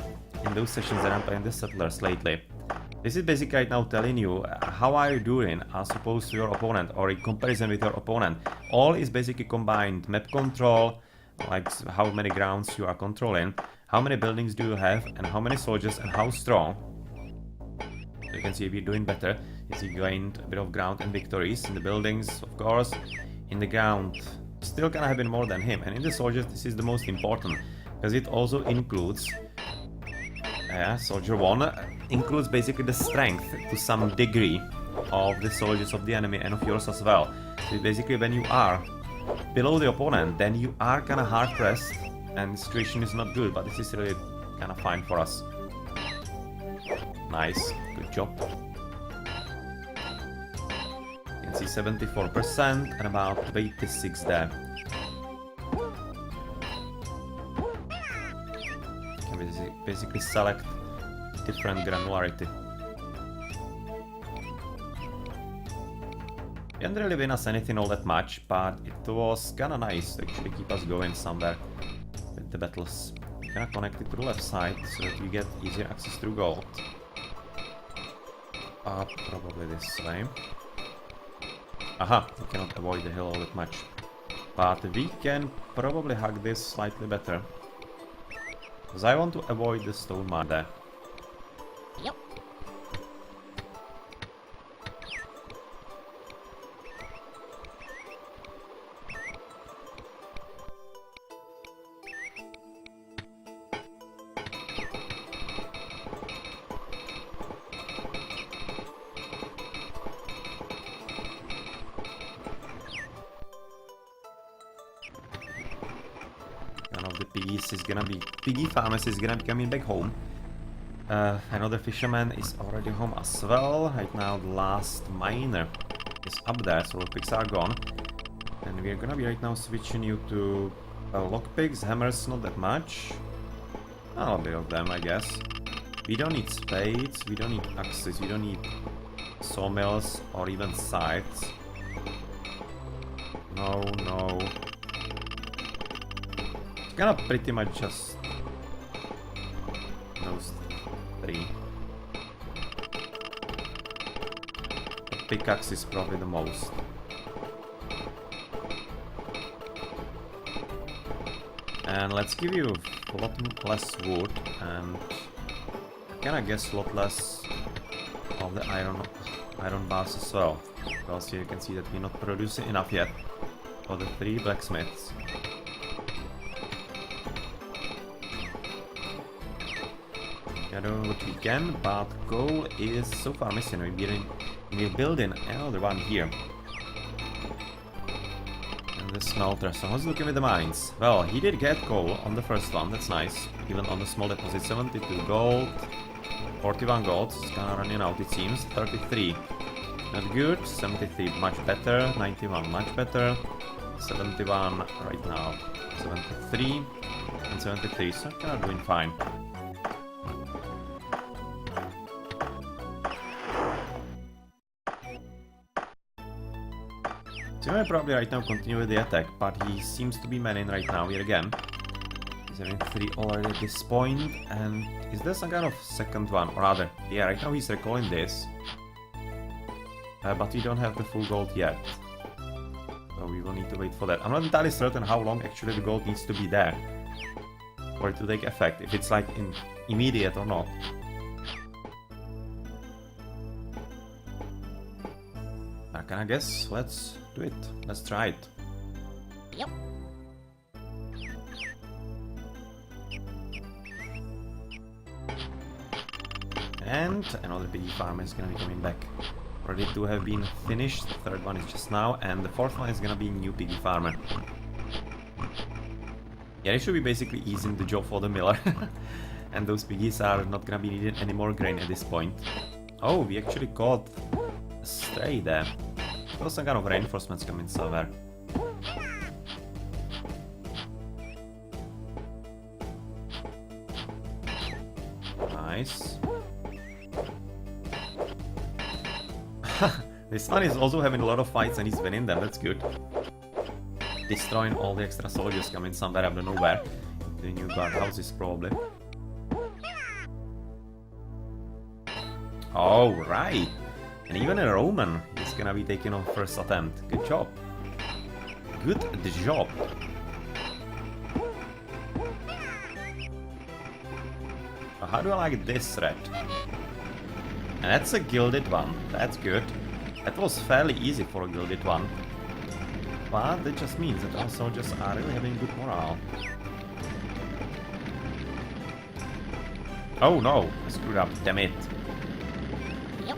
those sessions that I'm playing the settlers lately. This is basically right now telling you how are you doing as opposed to your opponent, or in comparison with your opponent. All is basically combined. Map control, like how many grounds you are controlling, how many buildings do you have, and how many soldiers, and how strong. So you can see if you're doing better. Is he gained a bit of ground and victories in the buildings, of course. In the ground, still gonna have been more than him. And in the soldiers, this is the most important, because it also includes soldier 1 includes basically the strength to some degree of the soldiers of the enemy and of yours as well. So basically when you are below the opponent, then you are kinda hard pressed and the situation is not good, but this is really kinda fine for us. Nice, good job. You can see 74% and about 86 there. Basically select different granularity. Didn't really win us anything all that much, but it was kinda nice to actually keep us going somewhere with the battles. We're gonna connect it to the left side so that we get easier access to gold. Probably this way. Aha, we cannot avoid the hill all that much. But we can probably hug this slightly better. Because I want to avoid the stone mine there. Yep. One of the piggies is gonna be... Piggy farmers is gonna be coming back home. Another fisherman is already home as well. Right now the last miner is up there, so pigs are gone. And we're gonna be right now switching you to lockpicks, hammers, not that much. A little bit of them, I guess. We don't need spades, we don't need axes, we don't need sawmills or even scythes. No, no. It's gonna pretty much just those three. The pickaxe is probably the most. And let's give you a lot less wood and I guess a lot less of the iron bars as well. Because here you can see that we're not producing enough yet for the 3 blacksmiths. We do what we can, but coal is so far missing. We're building another one here. And the smelter. So how's it looking with the mines? Well, he did get coal on the first one, that's nice. Even on the small deposit, 72 gold, 41 gold, it's kinda running out it seems, 33. Not good, 73 much better, 91 much better, 71 right now, 73 and 73, so kinda doing fine. So I probably right now continue with the attack, but he seems to be manning right now here again. He's having 3 already at this point, and is there some kind of second one? Or rather, yeah, right now he's recalling this. But we don't have the full gold yet. So we will need to wait for that. I'm not entirely certain how long actually the gold needs to be there for it to take effect, if it's like immediate or not. I guess let's do it. Let's try it. Yep. And another piggy farm is gonna be coming back. Already 2 have been finished, the 3rd one is just now, and the 4th one is gonna be new piggy farmer. Yeah, it should be basically easing the job for the miller. And those piggies are not gonna be needing any more grain at this point. Oh, we actually caught a stray there. There was some kind of reinforcements coming somewhere. Nice. This one is also having a lot of fights and he's winning them, that's good. Destroying all the extra soldiers coming somewhere out of nowhere. The new guardhouses probably. Oh, right. And even a Roman is gonna be taken on first attempt. Good job. Good job. How do I like this red? And that's a gilded one. That's good. That was fairly easy for a gilded one. But that just means that our soldiers are really having good morale. Oh no! I screwed up. Damn it. Yep.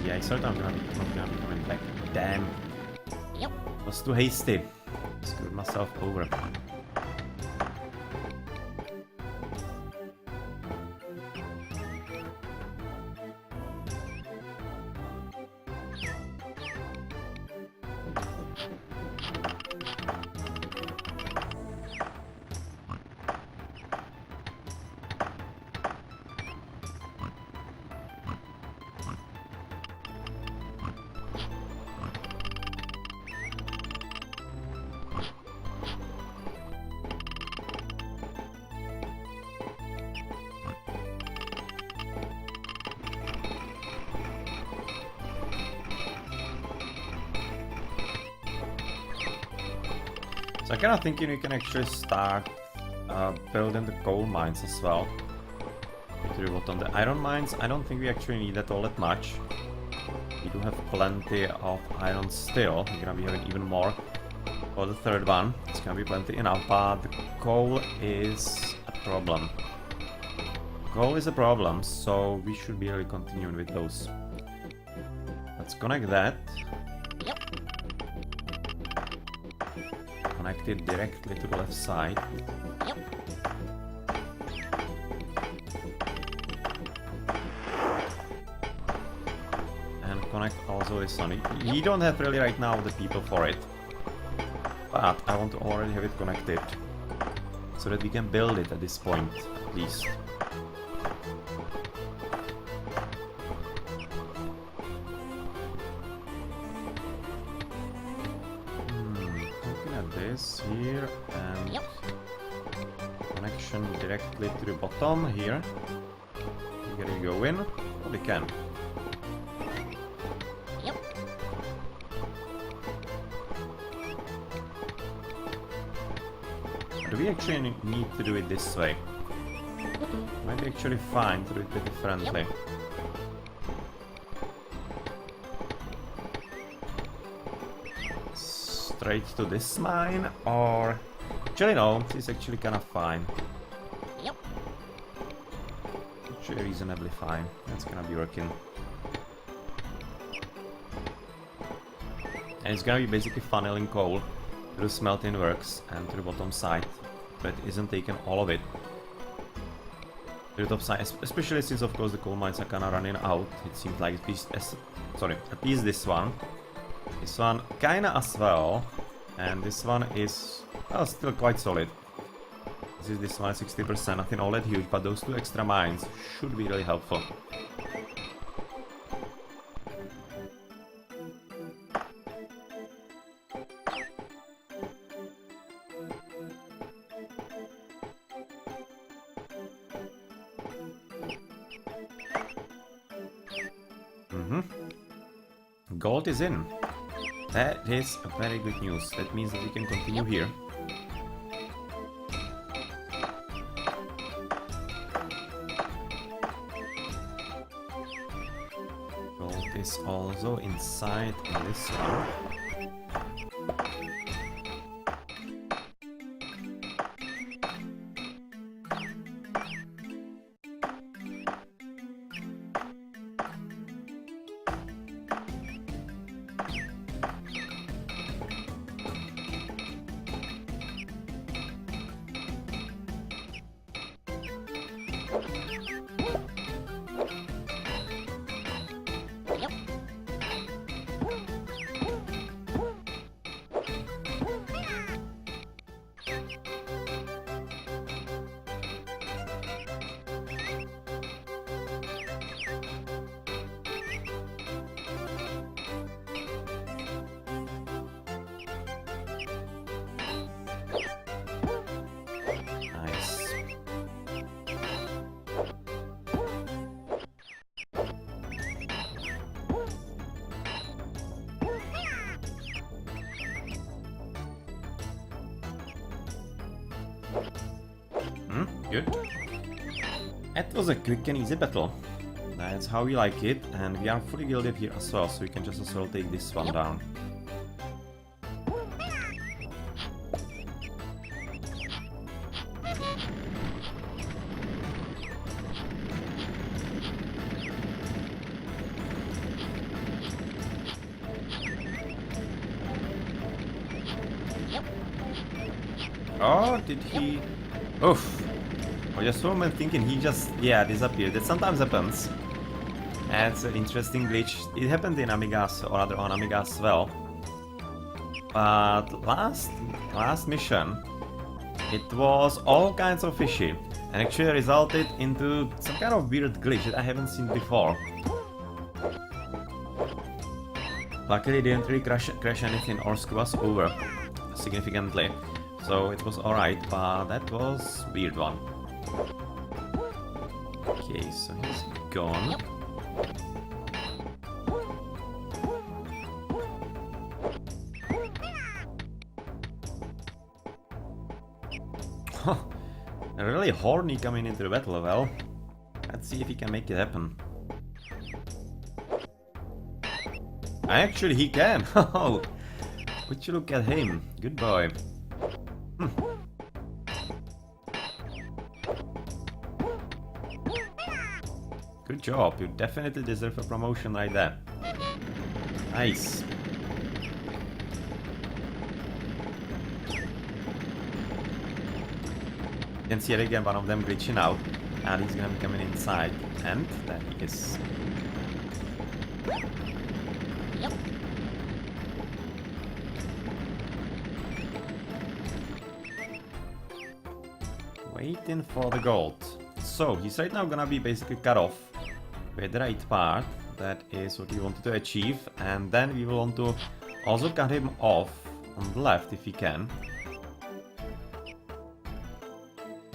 Yeah, I thought I'm not gonna be coming back. Damn. Yep. Was too hasty. Screwed myself over. So I'm kind of thinking we can actually start building the coal mines as well. To the bottom. The iron mines, I don't think we actually need that all that much. We do have plenty of iron still. We're gonna be having even more for the third one. It's gonna be plenty enough, but the coal is a problem. Coal is a problem, so we should be really continuing with those. Let's connect that. Yep. Connect it directly to the left side. Yep. And connect also this one. We don't have really right now the people for it. But I want to already have it connected. So that we can build it at this point, at least. Looking at this here and Yep. connection directly to the bottom here. We gotta go in. Oh, we can. Yep. Do we actually need to do it this way? Might be actually fine to do it a bit differently. Straight to this mine, or... Actually no, this is actually kind of fine. Yep. Actually reasonably fine. That's gonna be working. And it's gonna be basically funneling coal to the smelting works and to the bottom side. But it isn't taking all of it. To the top side, especially since of course the coal mines are kinda running out. It seems like at least, at least this one. This one kinda as well. And this one is, well, still quite solid. This one is 60%, nothing all that huge, but those two extra mines should be really helpful. Gold is in. That is very good news. That means that we can continue here. Gold is also inside in this one. Good. That was a quick and easy battle. That's how we like it, and we are fully gilded here as well, so we can just as well take this one down. Oh, did he... Oof. I was just for a moment thinking he just, disappeared. That sometimes happens. That's an interesting glitch. It happened in Amigas, or rather on Amiga as well. But last mission, it was all kinds of fishy. And actually resulted into some kind of weird glitch that I haven't seen before. Luckily it didn't really crash anything or screw us over significantly. So it was alright, but that was weird one. Okay, so he's gone. Really horny coming into the battle. Well, let's see if he can make it happen. Actually, he can. Oh, would you look at him? Good boy. Good job. You definitely deserve a promotion like that. Nice. You can see it again, one of them glitching out, and he's gonna be coming inside. And there he is. Yep. Waiting for the gold. So he's right now gonna be basically cut off with the right part. That is what we wanted to achieve, and then we will want to also cut him off on the left if we can.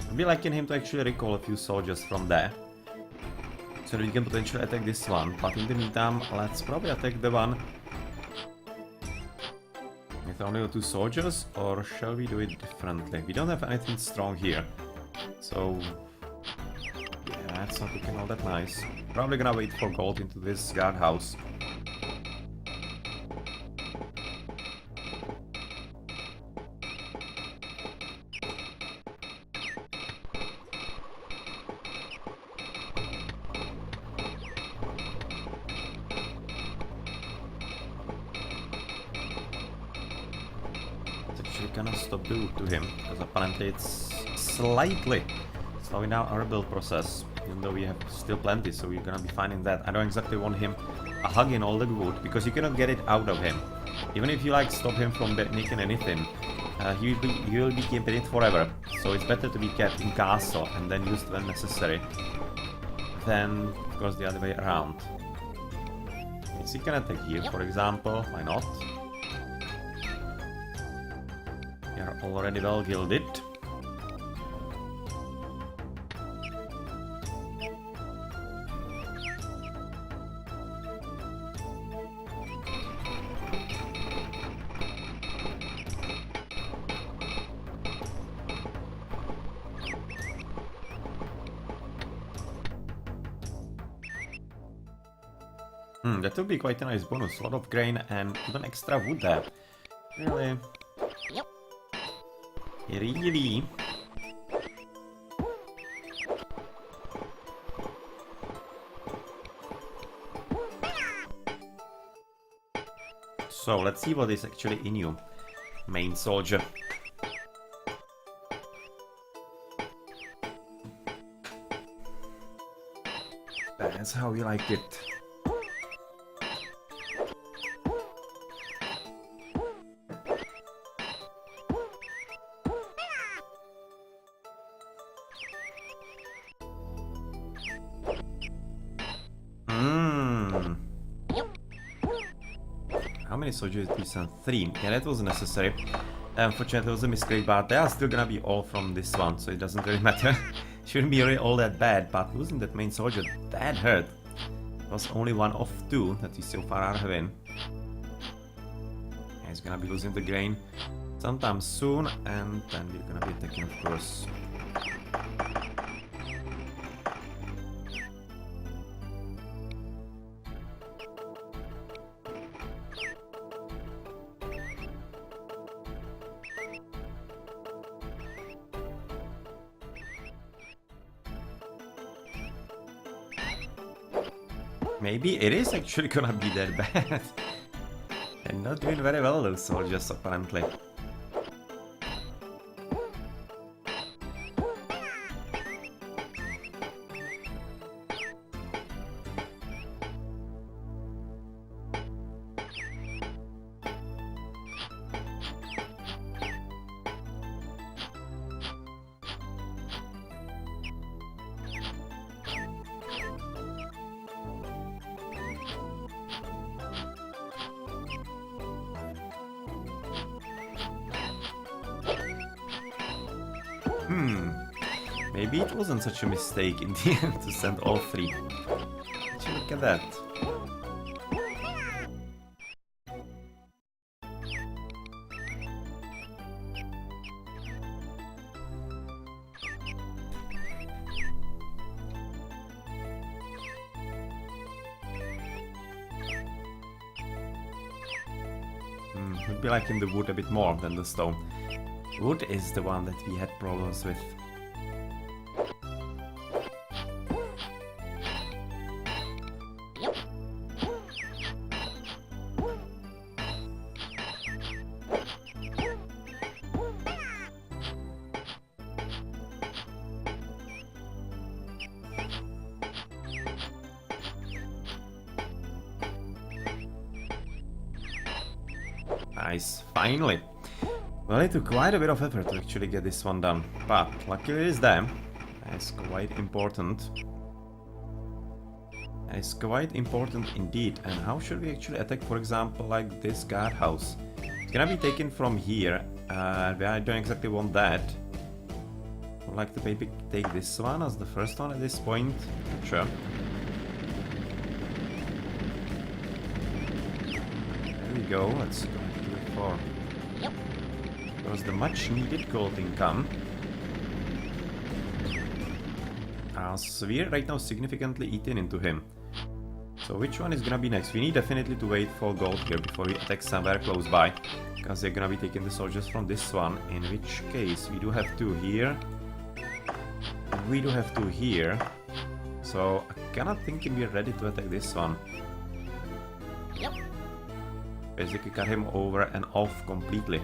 I'd be liking him to actually recall a few soldiers from there, so that we can potentially attack this one. But in the meantime, let's probably attack the one with only the 2 soldiers, or shall we do it differently? We don't have anything strong here, so yeah, that's not looking all that nice. Probably gonna wait for gold into this guardhouse. It's actually gonna stop the wood to him, because apparently it's slightly slowing down our build process. Even though we have still plenty, so we're gonna be fine in that. I don't exactly want him hugging all the wood, because you cannot get it out of him. Even if you like stop him from nicking anything, he will be keeping it forever. So it's better to be kept in castle and then used when necessary, than of course the other way around. Yes, he can attack here, for example. Why not? We are already well gilded. That would be quite a nice bonus. A lot of grain and even extra wood there. Really? Yep. Really? So, let's see what is actually in you, main soldier. That's how we like it. How many soldiers did we send? 3. Yeah, that was necessary. Unfortunately, it was a misclick, but they are still gonna be all from this one, so it doesn't really matter. Shouldn't be really all that bad, but losing that main soldier, that hurt. It was only 1 of 2 that we so far are having. Yeah, he's gonna be losing the grain sometime soon, and then we're gonna be attacking, of course. Maybe it is actually gonna be that bad. And not doing very well, those soldiers, apparently. Maybe it wasn't such a mistake in the end to send all 3. Did you look at that? Would be liking the wood a bit more than the stone. Wood is the one that we had problems with. Yep. Nice, finally. Well, it took quite a bit of effort to actually get this one done, but luckily it is there. That's quite important. It's quite important indeed. And how should we actually attack, for example, like this guardhouse? It's gonna be taken from here. I don't exactly want that. Would like to maybe take this one as the first one at this point. Sure. There we go. Let's go to the 4. Yep. There's the much needed gold income. As we're right now significantly eating into him. So which one is gonna be next? We need definitely to wait for gold here before we attack somewhere close by. Because they're gonna be taking the soldiers from this one. In which case we do have 2 here. We do have 2 here. So I cannot think we're ready to attack this one. Yep. Basically cut him over and off completely.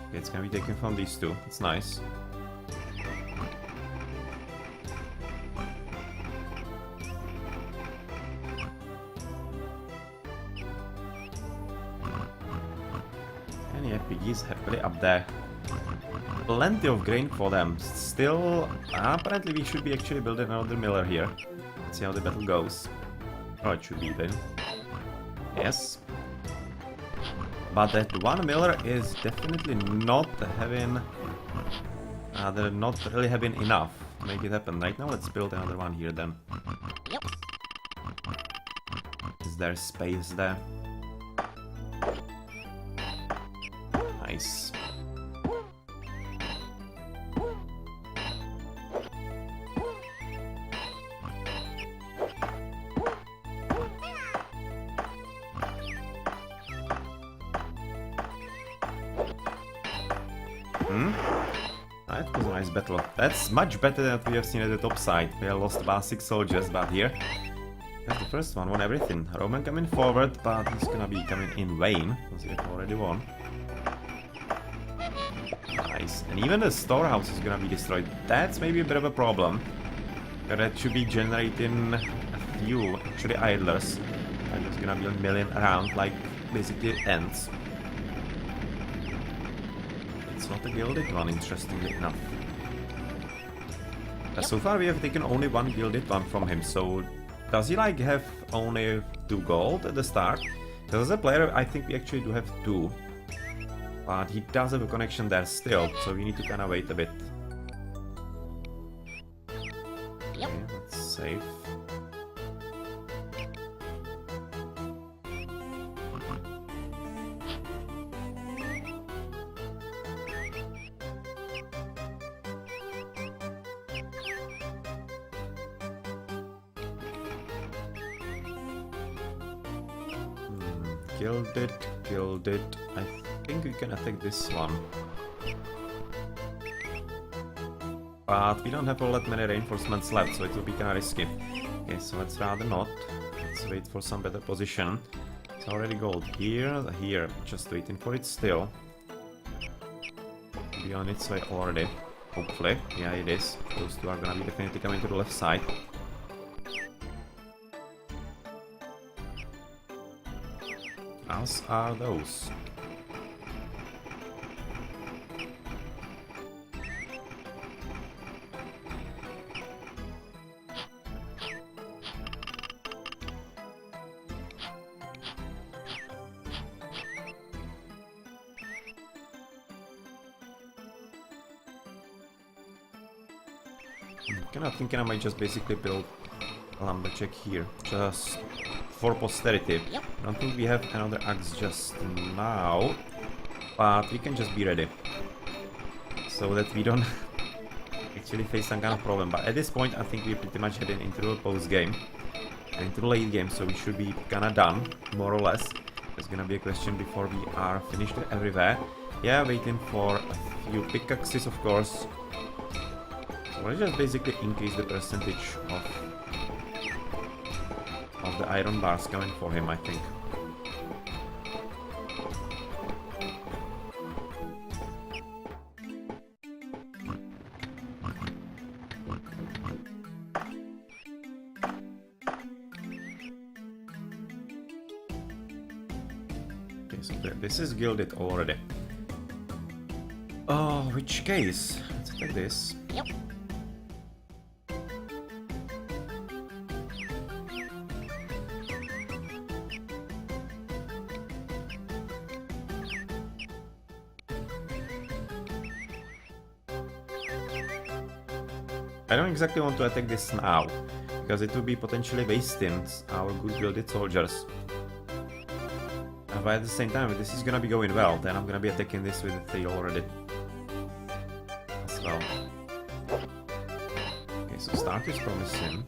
Okay, it's gonna be taken from these 2. It's nice. And yeah, piggies happily up there. Plenty of grain for them. Still, apparently we should be actually building another miller here. Let's see how the battle goes. Oh, it should be then. Yes. But that one miller is definitely not having... they're not really having enough to make it happen. Right now, let's build another one here then. Yep. Is there space there? Nice. That was a nice battle. That's much better than what we have seen at the top side. We have lost about 6 soldiers, but here we have the first one, won everything. Roman coming forward, but he's gonna be coming in vain, because he have already won. Nice. And even the storehouse is gonna be destroyed. That's maybe a bit of a problem. That should be generating a few, actually, idlers. And there's gonna be a million around, like, basically ants. It's not a gilded one, interestingly enough. So far we have taken only 1 gilded one from him, so does he like have only 2 gold at the start? Because as a player I think we actually do have 2. But he does have a connection there still, so we need to kinda wait a bit. Yep. Okay, let's save. Gilded. I think we can attack this one. But we don't have all that many reinforcements left, so it will be kinda risky. Okay, so let's rather not. Let's wait for some better position. It's already gold here, just waiting for it still. Be on its way already, hopefully. Yeah, it is. Those 2 are gonna be definitely coming to the left side. As are those. I'm thinking I might just basically build a lumberjack here, just for posterity. Yep. I don't think we have another axe just now, but we can just be ready, so that we don't actually face some kind of problem. But at this point I think we're pretty much heading into the post game, into the late game, so we should be kinda done, more or less. It's gonna be a question before we are finished everywhere. Yeah, waiting for a few pickaxes, of course. So let's just basically increase the percentage of the iron bars coming for him, I think. Okay, so this is gilded already. Oh, which case? Let's take this. Yep. I don't exactly want to attack this now, because it would be potentially wasting our good gilded soldiers. But at the same time, if this is gonna be going well, then I'm gonna be attacking this with the 3 already. As well. Okay, so start is promising.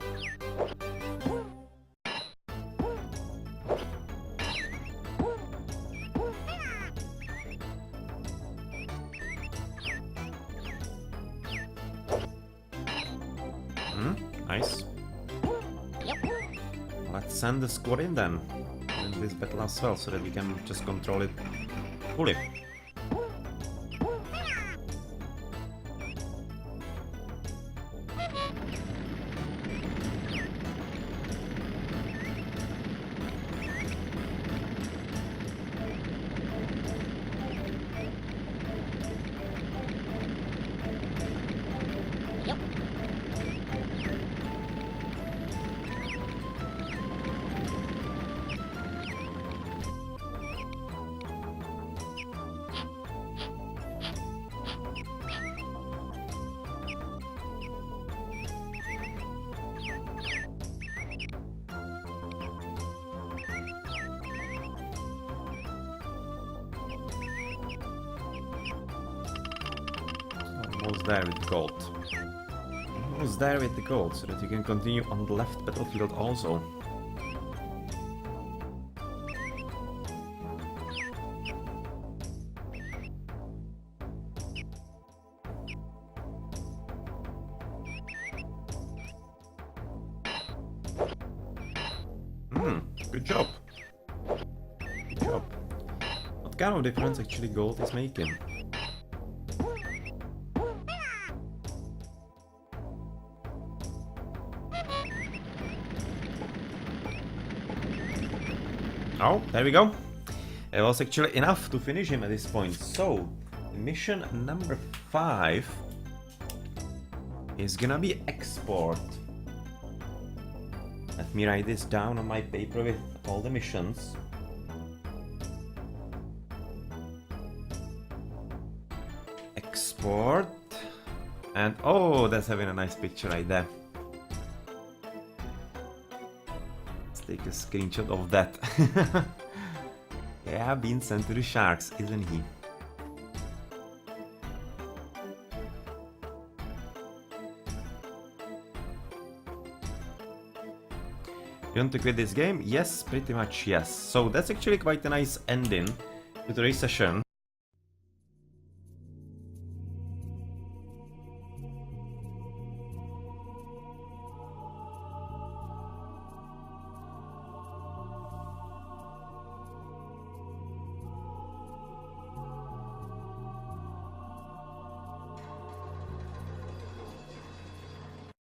Nice. Yep. Let's send the squad in then. In this battle as well, so that we can just control it fully. Yep. Almost there with the gold. Almost there with the gold, so that you can continue on the left battlefield also. Good job. Good job. What kind of difference actually gold is making? Oh, there we go. It was actually enough to finish him at this point. So, mission number 5 is gonna be export. Let me write this down on my paper with all the missions. Export. And oh, that's having a nice picture right there. Take a screenshot of that. Yeah, being sent to the sharks, isn't he? You want to quit this game? Yes, pretty much yes. So that's actually quite a nice ending to today's session.